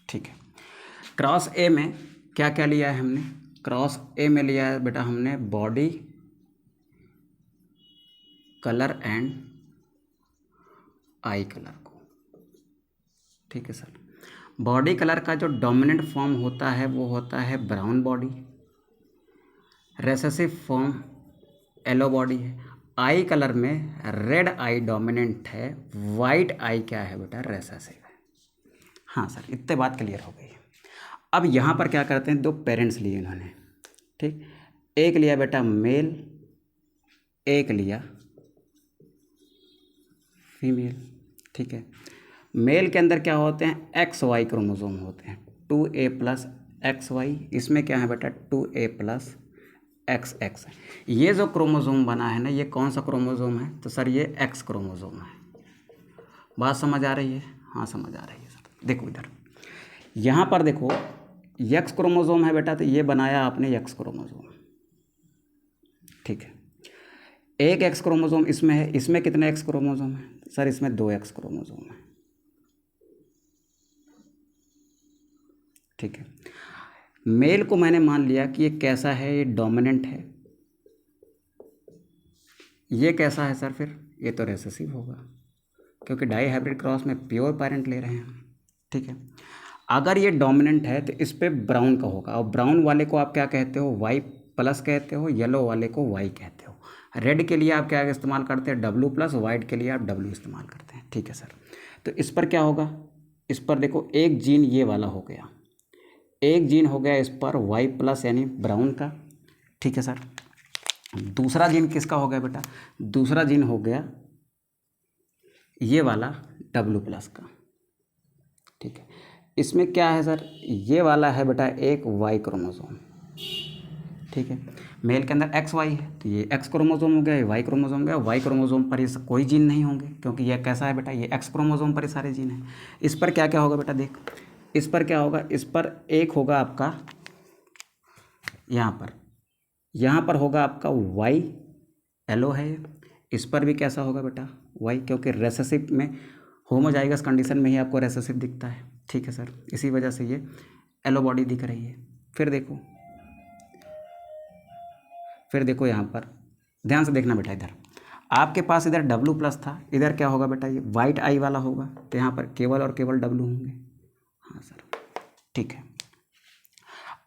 ठीक है, क्रॉस ए में क्या क्या लिया है हमने? क्रॉस ए में लिया है बेटा हमने body colour and I colour को। ठीक है सर, बॉडी कलर का जो डोमिनेंट फॉर्म होता है वो होता है brown body, recessive form yellow body है, आई कलर में रेड आई डोमिनेंट है, वाइट आई क्या है बेटा, रेसेसिव है। हाँ सर, इतने बात क्लियर हो गई। अब यहाँ पर क्या करते हैं, दो पेरेंट्स लिए इन्होंने, ठीक, एक लिया बेटा मेल, एक लिया फीमेल, ठीक है। मेल के अंदर क्या होते हैं, एक्स वाई क्रोमोसोम होते हैं, 2a प्लस एक्स वाई, इसमें क्या है बेटा 2a प्लस एक्स एक्स। ये जो क्रोमोसोम बना है ना, ये कौन सा क्रोमोसोम है, तो सर ये एक्स क्रोमोसोम है। बात समझ आ रही है? हाँ समझ आ रही है सर। देखो इधर, यहाँ पर देखो एक्स क्रोमोसोम है बेटा, तो ये बनाया आपने एक्स क्रोमोसोम, ठीक है। एक एक्स क्रोमोसोम इसमें है, इसमें कितने एक्स क्रोमोसोम है सर, इसमें 2 एक्स क्रोमोसोम है, ठीक है। मेल को मैंने मान लिया कि ये कैसा है, ये डोमिनेंट है। ये कैसा है सर, फिर ये तो रेसेसिव होगा, क्योंकि डाई हाइब्रिड क्रॉस में प्योर पेरेंट ले रहे हैं हम, ठीक है। अगर ये डोमिनेंट है तो इस पर ब्राउन का होगा, और ब्राउन वाले को आप क्या कहते हो, वाई प्लस कहते हो, येलो वाले को वाई कहते हो। रेड के लिए आप क्या इस्तेमाल करते हैं, डब्लू प्लस, वाइट के लिए आप डब्लू इस्तेमाल करते हैं, ठीक है सर। तो इस पर क्या होगा, इस पर देखो एक जीन ये वाला हो गया, एक जीन हो गया इस पर वाई प्लस यानी ब्राउन का, ठीक है सर। दूसरा जीन किसका हो गया बेटा, दूसरा जीन हो गया ये वाला डब्लू प्लस का, ठीक है। इसमें क्या है सर, ये वाला है बेटा एक वाई क्रोमोसोम, ठीक है। मेल के अंदर एक्स वाई है, तो ये एक्स क्रोमोसोम हो गया, ये वाई क्रोमोसोम हो गया। वाई क्रोमोसोम पर ये कोई जीन नहीं होंगे, क्योंकि ये कैसा है बेटा, ये एक्स क्रोमोसोम पर ये सारे जीन हैं। इस पर क्या क्या होगा बेटा, देख इस पर क्या होगा, इस पर एक होगा आपका यहाँ पर होगा आपका वाई, एलो है। इस पर भी कैसा होगा बेटा, वाई, क्योंकि रेसेसिव में होमोजाइगस कंडीशन में ही आपको रेसेसिव दिखता है, ठीक है सर। इसी वजह से ये एलो बॉडी दिख रही है। फिर देखो यहाँ पर ध्यान से देखना बेटा, इधर आपके पास इधर डब्लू प्लस था, इधर क्या होगा बेटा, ये वाइट आई वाला होगा, तो यहाँ पर केवल और केवल डब्लू होंगे। हाँ सर, ठीक है।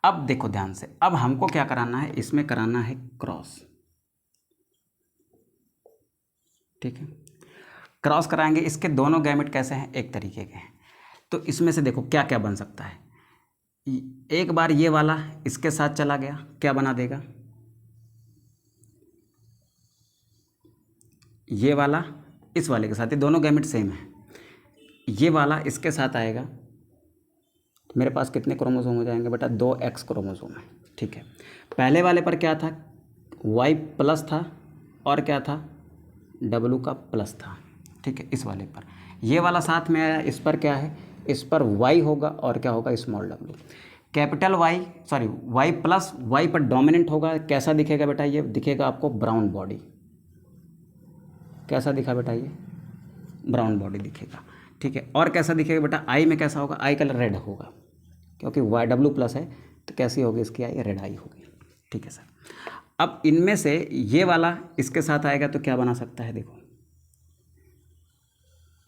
अब देखो ध्यान से, अब हमको क्या कराना है, इसमें कराना है क्रॉस, ठीक है। क्रॉस कराएंगे, इसके दोनों गैमेट कैसे हैं, एक तरीके के हैं। तो इसमें से देखो क्या क्या बन सकता है, एक बार ये वाला इसके साथ चला गया, क्या बना देगा, ये वाला इस वाले के साथ, ये दोनों गैमेट सेम है, ये वाला इसके साथ आएगा, मेरे पास कितने क्रोमोसोम हो जाएंगे बेटा, 2 एक्स क्रोमोसोम है, ठीक है। पहले वाले पर क्या था, वाई प्लस था, और क्या था, डब्लू का प्लस था, ठीक है। इस वाले पर ये वाला साथ में आया, इस पर क्या है, इस पर वाई होगा और क्या होगा, small W. Capital Y, sorry Y plus Y पर डोमिनेंट होगा, कैसा दिखेगा बेटा, ये दिखेगा आपको ब्राउन बॉडी, कैसा दिखा बेटा, ये ब्राउन बॉडी दिखेगा, ठीक है। और कैसा दिखेगा बेटा, आई में कैसा होगा, आई कलर रेड होगा, क्योंकि वाई डब्लू प्लस है, तो कैसी होगी इसकी आई, रेड आई होगी, ठीक है सर। अब इनमें से ये वाला इसके साथ आएगा तो क्या बना सकता है, देखो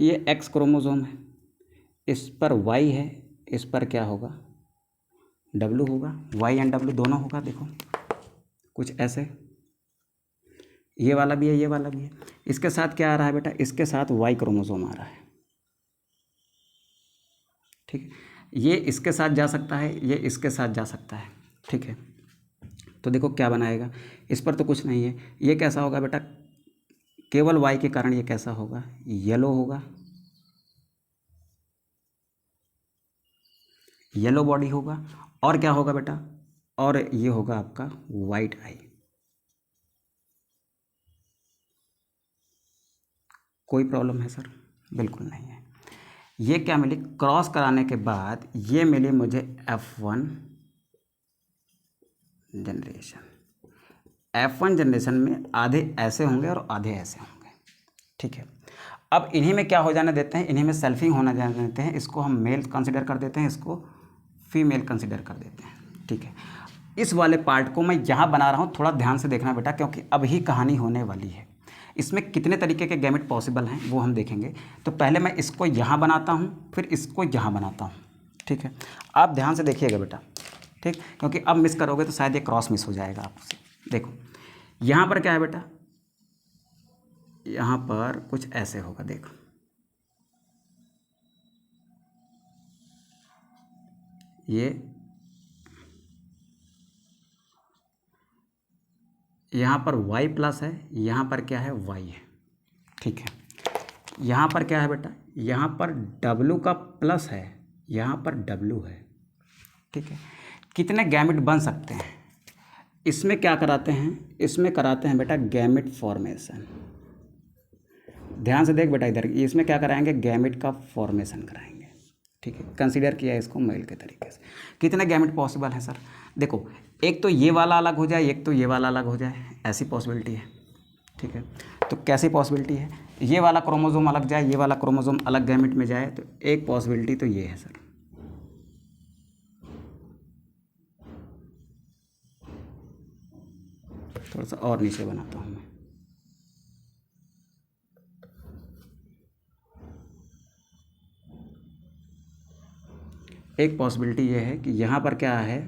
ये एक्स क्रोमोसोम है, इस पर वाई है, इस पर क्या होगा, डब्लू होगा, वाई एंड डब्लू दोनों होगा, देखो कुछ ऐसे, ये वाला भी है, ये वाला भी है। इसके साथ क्या आ रहा है बेटा, इसके साथ वाई क्रोमोसोम आ रहा है, ठीक है। ये इसके साथ जा सकता है, ये इसके साथ जा सकता है, ठीक है। तो देखो क्या बनाएगा, इस पर तो कुछ नहीं है, ये कैसा होगा बेटा, केवल वाई के कारण ये कैसा होगा, येलो होगा, येलो बॉडी होगा, और क्या होगा बेटा, और ये होगा आपका वाइट आई। कोई प्रॉब्लम है सर, बिल्कुल नहीं है। ये क्या मिली, क्रॉस कराने के बाद ये मिली मुझे F1 जनरेशन। F1 जनरेशन में आधे ऐसे होंगे और आधे ऐसे होंगे, ठीक है। अब इन्हीं में क्या हो जाने देते हैं, इन्हीं में सेल्फिंग होना जाने देते हैं, इसको हम मेल कंसिडर कर देते हैं, इसको फीमेल कंसिडर कर देते हैं, ठीक है। इस वाले पार्ट को मैं यहाँ बना रहा हूँ, थोड़ा ध्यान से देखना बेटा, क्योंकि अब ही कहानी होने वाली है। इसमें कितने तरीके के गैमेट पॉसिबल हैं वो हम देखेंगे। तो पहले मैं इसको यहाँ बनाता हूँ, फिर इसको यहाँ बनाता हूँ, ठीक है। आप ध्यान से देखिएगा बेटा, ठीक, क्योंकि अब मिस करोगे तो शायद ये क्रॉस मिस हो जाएगा आपसे। देखो यहाँ पर क्या है बेटा, यहाँ पर कुछ ऐसे होगा, देखो ये यहाँ पर y प्लस है, यहाँ पर क्या है y है, ठीक है। यहाँ पर क्या है बेटा, यहाँ पर w का प्लस है, यहाँ पर w है, ठीक है। कितने गैमेट बन सकते हैं, इसमें क्या कराते हैं, इसमें कराते हैं बेटा गैमेट फॉर्मेशन। ध्यान से देख बेटा इधर, इसमें क्या कराएंगे, गैमेट का फॉर्मेशन कराएंगे, ठीक है। कंसीडर किया इसको मेल के तरीके से। कितने गैमेट पॉसिबल है सर, देखो एक तो ये वाला अलग हो जाए, एक तो ये वाला अलग हो जाए, ऐसी पॉसिबिलिटी है, ठीक है। तो कैसी पॉसिबिलिटी है, ये वाला क्रोमोसोम अलग जाए, ये वाला क्रोमोसोम अलग गैमेट में जाए, तो एक पॉसिबिलिटी तो ये है सर। थोड़ा सा और नीचे बनाता हूँ मैं, एक पॉसिबिलिटी ये है कि यहाँ पर क्या है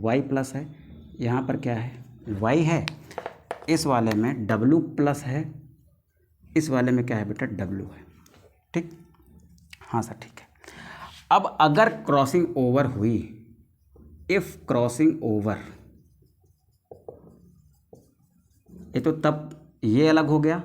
y प्लस है, यहाँ पर क्या है y है, इस वाले में w प्लस है, इस वाले में क्या है बेटा w है, ठीक। हाँ सर ठीक है। अब अगर क्रॉसिंग ओवर हुई, इफ क्रॉसिंग ओवर, ये तो तब ये अलग हो गया,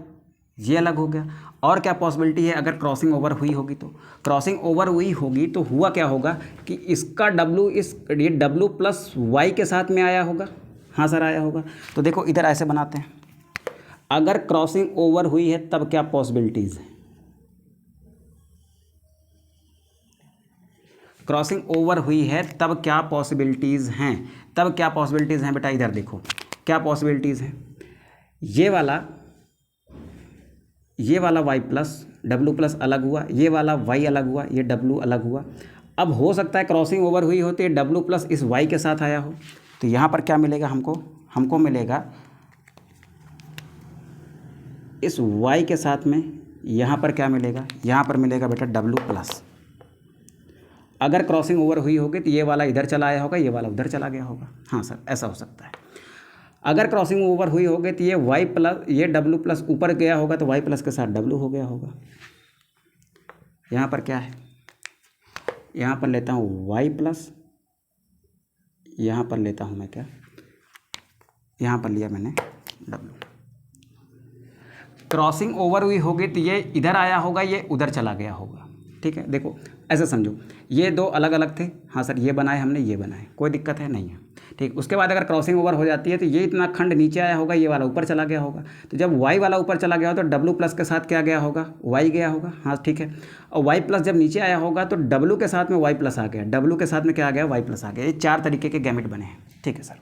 ये अलग हो गया। और क्या पॉसिबिलिटी है, अगर क्रॉसिंग ओवर हुई होगी, तो क्रॉसिंग ओवर हुई होगी तो हुआ क्या होगा कि इसका W ये W प्लस वाई के साथ में आया होगा। हाँ सर आया होगा। तो देखो इधर ऐसे बनाते हैं, अगर क्रॉसिंग ओवर हुई है तब क्या पॉसिबिलिटीज़ हैं, क्रॉसिंग ओवर हुई है तब क्या पॉसिबिलिटीज़ हैं, तब क्या पॉसिबिलिटीज़ हैं बेटा, इधर देखो क्या पॉसिबिलिटीज़ हैं। ये वाला y प्लस W प्लस अलग हुआ, ये वाला y अलग हुआ, ये W अलग हुआ। अब हो सकता है क्रॉसिंग ओवर हुई हो तो ये W प्लस इस y के साथ आया हो, तो यहाँ पर क्या मिलेगा हमको मिलेगा इस y के साथ में, यहाँ पर क्या मिलेगा, यहाँ पर मिलेगा बेटा W प्लस। अगर क्रॉसिंग ओवर हुई होगी तो ये वाला इधर चला आया होगा, ये वाला उधर चला गया होगा। हाँ सर ऐसा हो सकता है। अगर क्रॉसिंग ओवर हुई होगी तो ये y प्लस ये W प्लस ऊपर गया होगा तो y प्लस के साथ W हो गया होगा। यहाँ पर क्या है, यहाँ पर लेता हूँ y प्लस, यहाँ पर लेता हूँ मैं क्या, यहाँ पर लिया मैंने W। क्रॉसिंग ओवर हुई होगी तो ये इधर आया होगा, ये उधर चला गया होगा, ठीक है। देखो ऐसे समझो, ये दो अलग अलग थे, हाँ सर ये बनाए हमने, ये बनाए, कोई दिक्कत है नहीं है, ठीक। उसके बाद अगर क्रॉसिंग ओवर हो जाती है तो ये इतना खंड नीचे आया होगा, ये वाला ऊपर चला गया होगा। तो जब y वाला ऊपर चला गया हो तो W प्लस के साथ क्या गया होगा, y गया होगा, हाँ ठीक है। और y प्लस जब नीचे आया होगा तो W के साथ में y प्लस आ गया, W के साथ में क्या आ गया, y प्लस आ गया। ये 4 तरीके के गैमेट बने हैं, ठीक है सर।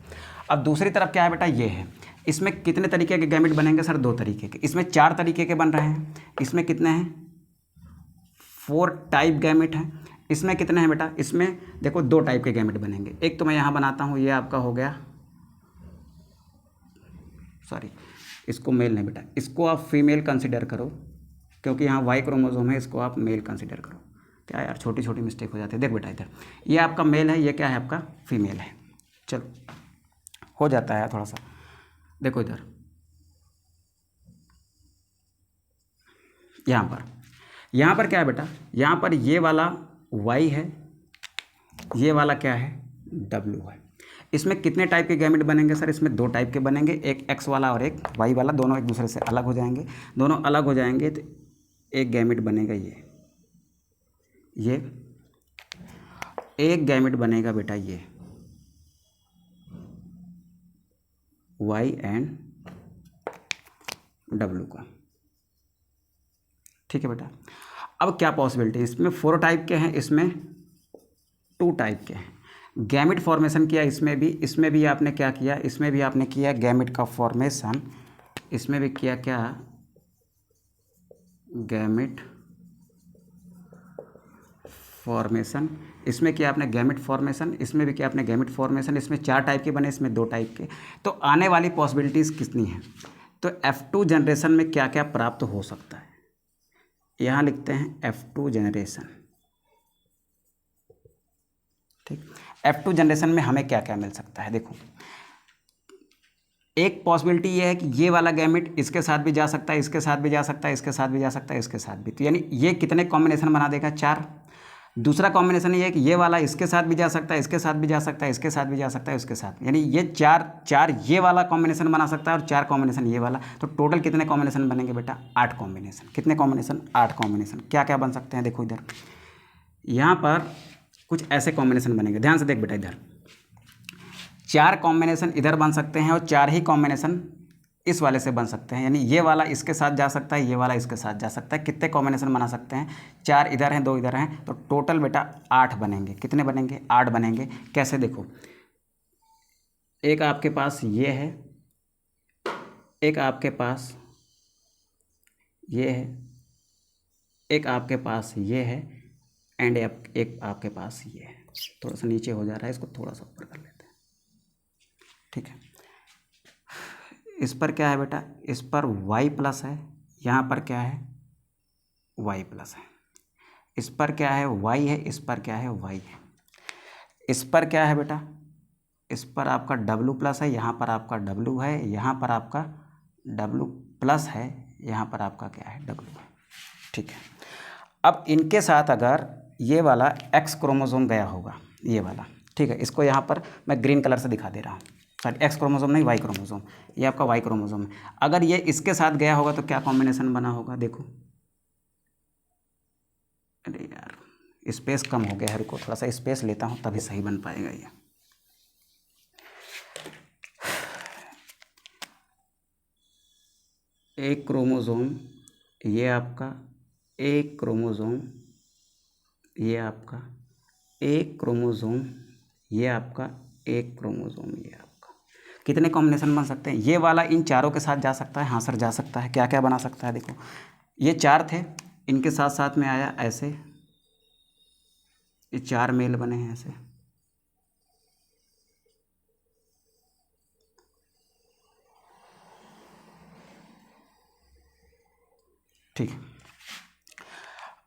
अब दूसरी तरफ क्या है बेटा, ये है, इसमें कितने तरीके के गैमेट बनेंगे सर, 2 तरीके के। इसमें 4 तरीके के बन रहे हैं, इसमें कितने हैं, 4 टाइप गैमेट हैं। इसमें कितने हैं बेटा, इसमें देखो 2 टाइप के गैमेट बनेंगे। एक तो मैं यहाँ बनाता हूँ, ये आपका हो गया, सॉरी इसको मेल नहीं बेटा, इसको आप फीमेल कंसिडर करो, क्योंकि यहाँ वाई क्रोमोसोम है, इसको आप मेल कंसिडर करो। क्या यार छोटी छोटी मिस्टेक हो जाती है। देख बेटा इधर ये आपका मेल है, ये क्या है आपका फीमेल है। चलो हो जाता है थोड़ा सा, देखो इधर यहाँ पर क्या है बेटा, यहाँ पर ये वाला y है, ये वाला क्या है w है। इसमें कितने टाइप के गैमेट बनेंगे सर, इसमें 2 टाइप के बनेंगे, एक x वाला और एक y वाला, दोनों एक दूसरे से अलग हो जाएंगे। दोनों अलग हो जाएंगे तो एक गैमेट बनेगा ये एक गैमेट बनेगा बेटा ये y एंड w का, ठीक है बेटा। अब क्या पॉसिबिलिटी, इसमें 4 टाइप के हैं, इसमें 2 टाइप के हैं। गैमेट फॉर्मेशन किया इसमें भी आपने क्या किया, इसमें भी आपने किया गैमेट का फॉर्मेशन, इसमें भी किया क्या, गैमेट फॉर्मेशन, इसमें किया आपने गैमेट फॉर्मेशन, इसमें भी किया आपने गैमेट फॉर्मेशन। इसमें 4 टाइप के बने, इसमें 2 टाइप के। तो आने वाली पॉसिबिलिटीज़ कितनी हैं, तो F2 जनरेशन में क्या क्या प्राप्त हो सकता है, यहाँ लिखते हैं F2 जनरेशन, ठीक। F2 जनरेशन में हमें क्या क्या मिल सकता है, देखो एक पॉसिबिलिटी ये है कि ये वाला गैमेट इसके साथ भी जा सकता है, इसके साथ भी जा सकता है, इसके साथ भी जा सकता है, इसके साथ भी, तो यानी ये कितने कॉम्बिनेशन बना देगा, 4। दूसरा कॉम्बिनेशन ये है कि ये वाला इसके साथ भी जा सकता है, इसके साथ भी जा सकता है, इसके साथ भी जा सकता है, इसके साथ, यानी ये 4 ये वाला कॉम्बिनेशन बना सकता है और 4 कॉम्बिनेशन ये वाला। तो टोटल कितने कॉम्बिनेशन बनेंगे बेटा, 8 कॉम्बिनेशन। कितने कॉम्बिनेशन, 8 कॉम्बिनेशन। क्या क्या बन सकते हैं, देखो इधर यहाँ पर कुछ ऐसे कॉम्बिनेशन बनेंगे, ध्यान से देख बेटा, इधर 4 कॉम्बिनेशन इधर बन सकते हैं और 4 ही कॉम्बिनेशन इस वाले से बन सकते हैं, यानी ये वाला इसके साथ जा सकता है, ये वाला इसके साथ जा सकता है। कितने कॉम्बिनेशन बना सकते हैं, 4 इधर हैं, 2 इधर हैं, तो टोटल बेटा 8 बनेंगे। कितने बनेंगे, 8 बनेंगे। कैसे, देखो एक आपके पास ये है, एक आपके पास ये है, एक आपके पास ये है, एंड एक आपके पास ये है। थोड़ा सा नीचे हो जा रहा है, इसको थोड़ा सा ऊपर कर लेते हैं, ठीक है। इस पर क्या है बेटा, इस पर y प्लस है, यहाँ पर क्या है, y प्लस है। इस पर क्या है, y है, इस पर क्या है, y है। इस पर क्या है बेटा, इस पर आपका w प्लस है, यहाँ पर आपका w है, यहाँ पर आपका w प्लस है, यहाँ पर आपका क्या है, w है, ठीक है। अब इनके साथ अगर ये वाला x क्रोमोसोम गया होगा, ये वाला, ठीक है, इसको यहाँ पर मैं ग्रीन कलर से दिखा दे रहा हूँ, सॉरी एक्स क्रोमोसोम नहीं, वाई क्रोमोसोम, ये आपका वाई क्रोमोसोम है। अगर ये इसके साथ गया होगा तो क्या कॉम्बिनेशन बना होगा, देखो, अरे यार स्पेस कम हो गया है, रुको थोड़ा सा स्पेस लेता हूँ तभी सही बन पाएगा ये। एक क्रोमोसोम, ये आपका एक क्रोमोसोम, ये आपका एक क्रोमोसोम, ये आपका एक क्रोमोसोम, ये आपका। कितने कॉम्बिनेशन बन सकते हैं, ये वाला इन चारों के साथ जा सकता है, हाँ सर जा सकता है। क्या क्या बना सकता है, देखो ये 4 थे, इनके साथ साथ में आया ऐसे, ये 4 मेल बने हैं ऐसे, ठीक है।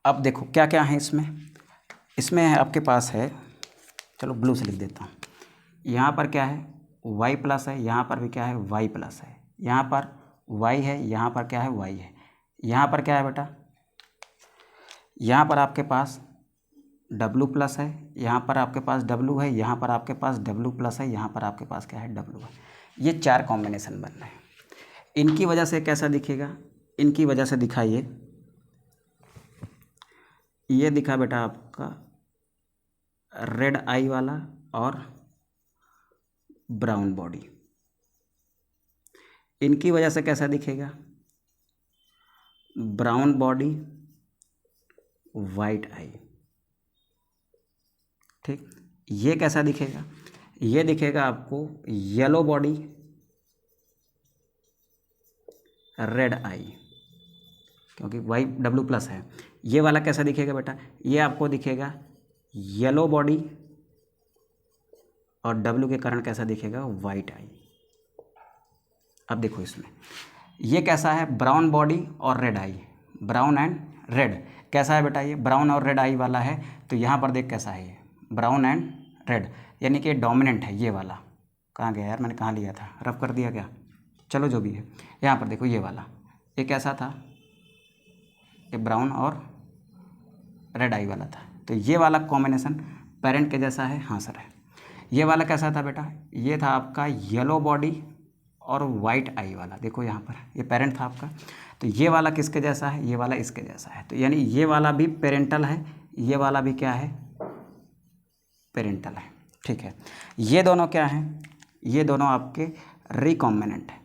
अब देखो क्या क्या है इसमें, इसमें है आपके पास है, चलो ब्लू से लिख देता हूँ, यहाँ पर क्या है, y प्लस है, यहाँ पर भी क्या है, y प्लस है, यहाँ पर y है, यहाँ पर क्या है, y है, यहाँ पर क्या है बेटा, यहाँ पर आपके पास w प्लस है, यहाँ पर आपके पास w है, यहाँ पर आपके पास w प्लस है, यहाँ पर आपके पास क्या है, w है। ये 4 कॉम्बिनेशन बन रहे हैं। इनकी वजह से कैसा दिखेगा, इनकी वजह से दिखाइए, ये दिखा बेटा आपका रेड आई वाला और ब्राउन बॉडी। इनकी वजह से कैसा दिखेगा, ब्राउन बॉडी वाइट आई, ठीक। ये कैसा दिखेगा, ये दिखेगा आपको येलो बॉडी रेड आई, क्योंकि वाई डब्ल्यू प्लस है। ये वाला कैसा दिखेगा बेटा, ये आपको दिखेगा येलो बॉडी और डब्ल्यू के कारण कैसा दिखेगा, वाइट आई। अब देखो इसमें ये कैसा है, ब्राउन बॉडी और red I, brown and red कैसा है बेटा, ये ब्राउन और रेड आई वाला है। तो यहाँ पर देख कैसा है, ये ब्राउन एंड रेड, यानी कि डोमिनेंट है ये वाला। कहाँ गया यार, मैंने कहाँ लिया था, रफ कर दिया क्या, चलो जो भी है। यहाँ पर देखो ये वाला, ये कैसा था, ये ब्राउन और रेड आई वाला था। तो ये वाला कॉम्बिनेशन पेरेंट के जैसा है, हाँ सर है। ये वाला कैसा था बेटा, ये था आपका येलो बॉडी और वाइट आई वाला, देखो यहाँ पर ये पेरेंट था आपका। तो ये वाला किसके जैसा है, ये वाला इसके जैसा है। तो यानी ये वाला भी पेरेंटल है, ये वाला भी क्या है, पेरेंटल है, ठीक है। ये दोनों क्या हैं, ये दोनों आपके रिकॉम्बिनेंट है।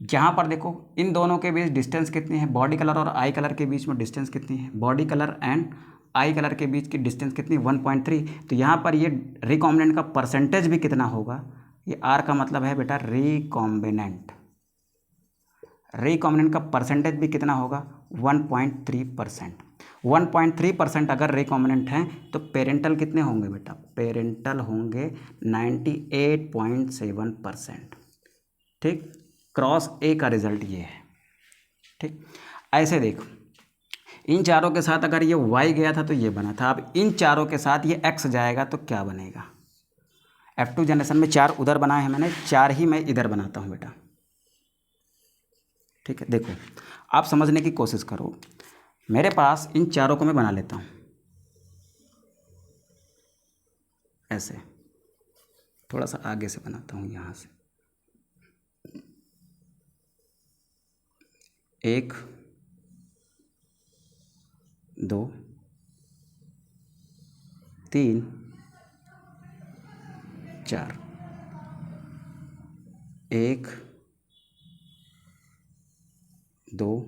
जहाँ पर देखो इन दोनों के बीच डिस्टेंस कितनी है, बॉडी कलर और आई कलर के बीच में डिस्टेंस कितनी है, body colour and I colour के बीच की डिस्टेंस कितनी, 1.3। तो यहाँ पर ये रिकॉम्बिनेंट का परसेंटेज भी कितना होगा, ये आर का मतलब है बेटा रिकॉम्बिनेंट, रिकॉम्बिनेंट का परसेंटेज भी कितना होगा, 1.3%। 1.3% अगर रिकॉम्बिनेंट हैं तो पेरेंटल कितने होंगे बेटा, पेरेंटल होंगे 98.7%, ठीक। क्रॉस ए का रिजल्ट ये है, ठीक। ऐसे देखो इन चारों के साथ अगर ये y गया था तो ये बना था, अब इन चारों के साथ ये x जाएगा तो क्या बनेगा। F2 जनरेशन में 4 उधर बनाए हैं मैंने, 4 ही मैं इधर बनाता हूँ बेटा, ठीक है, देखो आप समझने की कोशिश करो। मेरे पास इन चारों को मैं बना लेता हूँ ऐसे, थोड़ा सा आगे से बनाता हूँ यहाँ से। 1 2 3 4, 1 2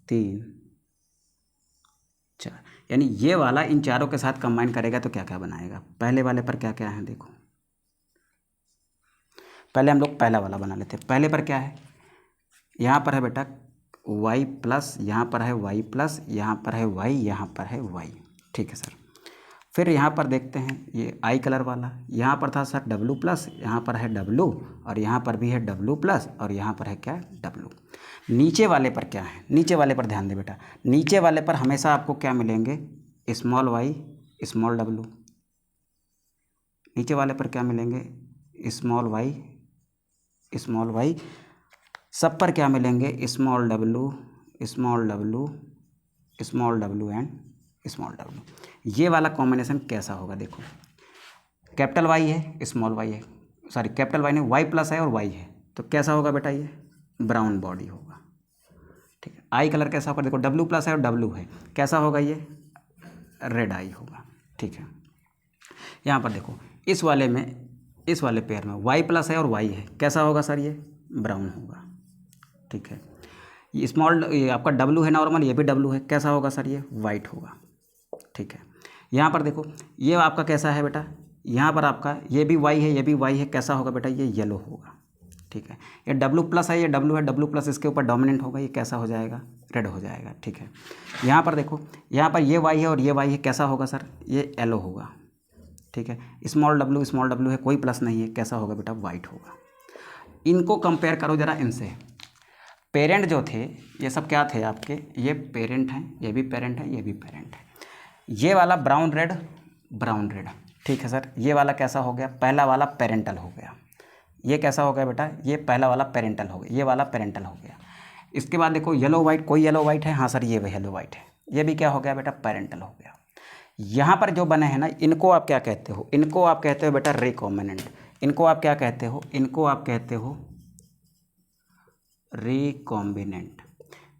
3 4, यानी ये वाला इन चारों के साथ कंबाइन करेगा तो क्या क्या बनाएगा। पहले वाले पर क्या क्या है देखो, पहले हम लोग पहला वाला बना लेते हैं। पहले पर क्या है, यहाँ पर है बेटा y प्लस, यहाँ पर है y प्लस, यहाँ पर है y, यहाँ पर है y। ठीक है सर। फिर यहाँ पर देखते हैं ये आई कलर वाला, यहाँ पर था सर W प्लस, यहाँ पर है W और यहाँ पर भी है W प्लस और यहाँ पर है क्या W। नीचे वाले पर क्या है, नीचे वाले पर ध्यान दे बेटा, नीचे वाले पर हमेशा आपको क्या मिलेंगे, स्मॉल y स्मॉल W। नीचे वाले पर क्या मिलेंगे, स्मॉल y स्मॉल y। सब पर क्या मिलेंगे, small w small w small w and small w। ये वाला कॉम्बिनेशन कैसा होगा देखो, कैपिटल Y है स्मॉल y है, सॉरी कैपिटल Y नहीं, y प्लस है और y है, तो कैसा होगा बेटा, ये ब्राउन बॉडी होगा। ठीक है, आई कलर कैसा होगा देखो, W प्लस है और W है, कैसा होगा, ये रेड आई होगा। ठीक है, यहाँ पर देखो इस वाले में, इस वाले पेयर में y प्लस है और y है, कैसा होगा सर, ये ब्राउन होगा। ठीक है, ये स्मॉल, ये आपका W है नॉर्मल, ये भी W है, कैसा होगा सर, ये वाइट होगा। ठीक है, यहाँ पर देखो ये आपका कैसा है बेटा, यहाँ पर आपका ये भी y है, ये भी y है, कैसा होगा बेटा, ये येलो होगा। ठीक है, ये W प्लस है, ये W है, W प्लस इसके ऊपर डोमिनेंट होगा, ये कैसा हो जाएगा, रेड हो जाएगा। ठीक है, यहाँ पर देखो, यहाँ पर ये y है और ये y है, कैसा होगा सर, ये येलो होगा। ठीक है, स्मॉल w है, कोई प्लस नहीं है, कैसा होगा बेटा, वाइट होगा। इनको कंपेयर करो जरा इनसे। पेरेंट जो थे ये सब क्या थे आपके, ये पेरेंट हैं, ये भी पेरेंट है, ये भी पेरेंट है। ये वाला ब्राउन रेड ब्राउन रेड, ठीक है सर। ये वाला कैसा हो गया, पहला वाला पेरेंटल हो गया। ये कैसा हो गया बेटा, ये पहला वाला पेरेंटल हो गया, ये वाला पेरेंटल हो गया। इसके बाद देखो येलो वाइट, कोई येलो वाइट है, हाँ सर ये भी येलो वाइट है, ये भी क्या हो गया बेटा, पेरेंटल हो गया। यहाँ पर जो बने हैं ना, इनको आप क्या कहते हो, इनको आप कहते हो बेटा रिकॉम्बिनेंट। इनको आप क्या कहते हो, इनको आप कहते हो रिकॉम्बिनेंट।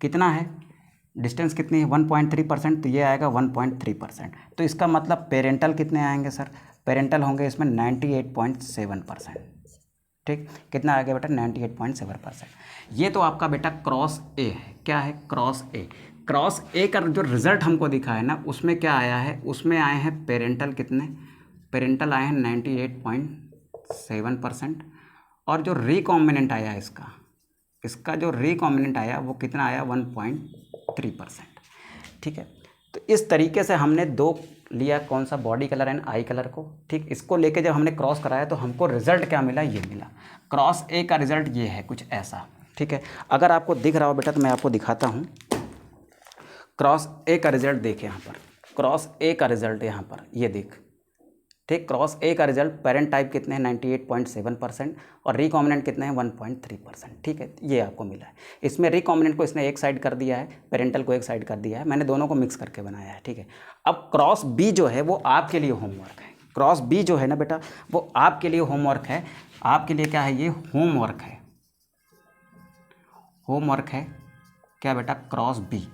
कितना है डिस्टेंस, कितनी है 1.3%, तो ये आएगा 1.3%। तो इसका मतलब पेरेंटल कितने आएंगे सर, पेरेंटल होंगे इसमें 98.7%। ठीक, कितना आ गया बेटा, 98.7%। ये तो आपका बेटा क्रॉस ए है। क्या है, क्रॉस ए। क्रॉस ए का जो रिजल्ट हमको दिखा है ना, उसमें क्या आया है, उसमें आए हैं पेरेंटल कितने, पेरेंटल आए हैं 98.7%। और जो रिकॉम्बिनेंट आया इसका, इसका जो रिकॉम्बिनेंट आया वो कितना आया, 1.3%। ठीक है, तो इस तरीके से हमने दो लिया, कौन सा, body colour and I colour को। ठीक, इसको लेके जब हमने क्रॉस कराया तो हमको रिजल्ट क्या मिला, ये मिला। क्रॉस ए का रिजल्ट ये है कुछ ऐसा। ठीक है, अगर आपको दिख रहा हो बेटा तो मैं आपको दिखाता हूँ। क्रॉस ए का रिजल्ट देख, यहाँ पर क्रॉस ए का रिजल्ट यहाँ पर ये देख। ठीक, क्रॉस ए का रिजल्ट पेरेंट टाइप कितने हैं 98.7% और रिकॉम्बिनेंट कितने हैं 1.3%। ठीक है, ये आपको मिला है। इसमें रिकॉम्बिनेंट को इसने एक साइड कर दिया है, पेरेंटल को एक साइड कर दिया है, मैंने दोनों को मिक्स करके बनाया है। ठीक है, अब क्रॉस बी जो है वो आपके लिए होमवर्क है। क्रॉस बी जो है ना बेटा, वो आपके लिए होमवर्क है। आपके लिए क्या है, ये होमवर्क है, होमवर्क है क्या बेटा, क्रॉस बी।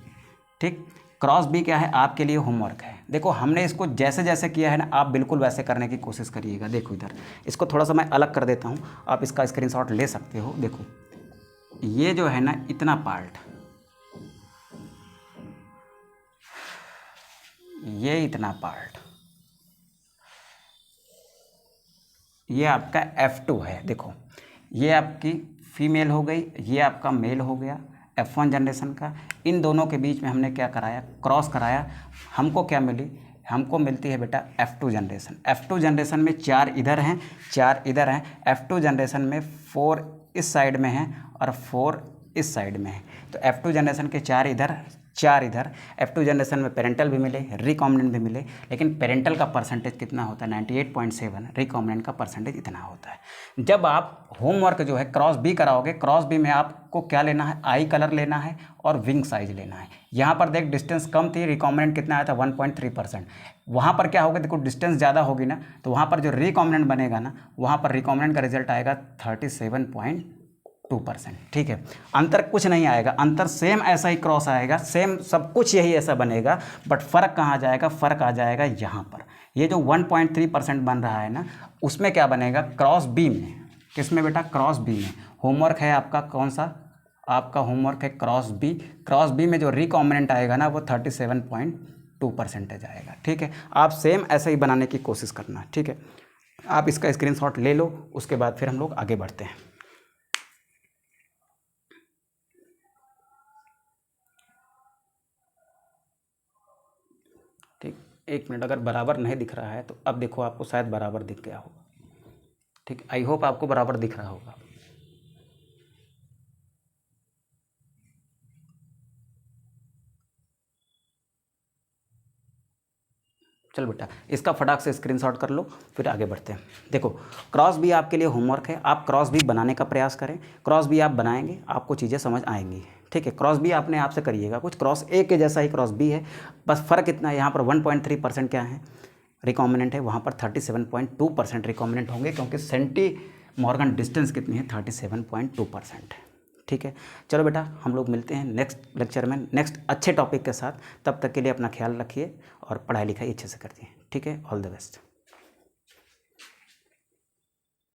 ठीक, क्रॉस बी क्या है, आपके लिए होमवर्क है। देखो हमने इसको जैसे जैसे किया है ना, आप बिल्कुल वैसे करने की कोशिश करिएगा। देखो इधर इसको थोड़ा सा मैं अलग कर देता हूँ, आप इसका स्क्रीनशॉट ले सकते हो। देखो ये जो है ना, इतना पार्ट, ये इतना पार्ट, ये आपका F2 है। देखो ये आपकी फीमेल हो गई, ये आपका मेल हो गया F1 जनरेशन का। इन दोनों के बीच में हमने क्या कराया, क्रॉस कराया। हमको क्या मिली, हमको मिलती है बेटा F2 जनरेशन। F2 जनरेशन में 4 इधर हैं, 4 इधर हैं। F2 जनरेशन में 4 इस साइड में हैं और 4 इस साइड में हैं। तो F2 जनरेशन के 4 इधर, 4 इधर, F2 जनरेशन में पेरेंटल भी मिले, रिकॉम्बिनेंट भी मिले, लेकिन पेरेंटल का परसेंटेज कितना होता है 98.7, रिकॉम्बिनेंट का परसेंटेज इतना होता है। जब आप होमवर्क जो है क्रॉस बी कराओगे, क्रॉस बी में आपको क्या लेना है, आई कलर लेना है और विंग साइज लेना है। यहाँ पर देख डिस्टेंस कम थी, रिकॉम्बिनेंट कितना आया था 1.3%। वहाँ पर क्या होगा, देखो डिस्टेंस ज़्यादा होगी ना, तो वहाँ पर जो रिकॉम्बिनेंट बनेगा ना, वहाँ पर रिकॉम्बिनेंट का रिजल्ट आएगा 37.2%। ठीक है, अंतर कुछ नहीं आएगा, अंतर सेम ऐसा ही क्रॉस आएगा, सेम सब कुछ यही ऐसा बनेगा, बट फ़र्क कहाँ जाएगा, फ़र्क आ जाएगा यहाँ पर। ये जो 1.3% बन रहा है ना, उसमें क्या बनेगा, क्रॉस बी में। किस में बेटा, क्रॉस बी में। होमवर्क है आपका कौन सा, आपका होमवर्क है क्रॉस बी। क्रॉस बी में जो रिकॉम्बिनेंट आएगा ना, वो 37.2% आएगा। ठीक है, आप सेम ऐसे ही बनाने की कोशिश करना। ठीक है, आप इसका स्क्रीनशॉट ले लो, उसके बाद फिर हम लोग आगे बढ़ते हैं। ठीक, 1 मिनट, अगर बराबर नहीं दिख रहा है तो अब देखो, आपको शायद बराबर दिख गया होगा। ठीक, आई होप आपको बराबर दिख रहा होगा। चल बेटा, इसका फटाक से स्क्रीनशॉट कर लो, फिर आगे बढ़ते हैं। देखो, क्रॉस बी आपके लिए होमवर्क है, आप क्रॉस बी बनाने का प्रयास करें। क्रॉस बी आप बनाएंगे, आपको चीज़ें समझ आएंगी। ठीक है, क्रॉस बी आपने आपसे करिएगा, कुछ क्रॉस ए के जैसा ही क्रॉस बी है, बस फ़र्क इतना है, यहाँ पर 1.3% क्या है, रिकॉम्बिनेंट है, वहाँ पर 37.2% रिकॉम्बिनेंट होंगे, क्योंकि सेंटी मॉर्गन डिस्टेंस कितनी है, 37.2% है। ठीक है, चलो बेटा, हम लोग मिलते हैं नेक्स्ट लेक्चर में नेक्स्ट अच्छे टॉपिक के साथ। तब तक के लिए अपना ख्याल रखिए और पढ़ाई लिखाई अच्छे से करती है। ठीक है, ऑल द बेस्ट।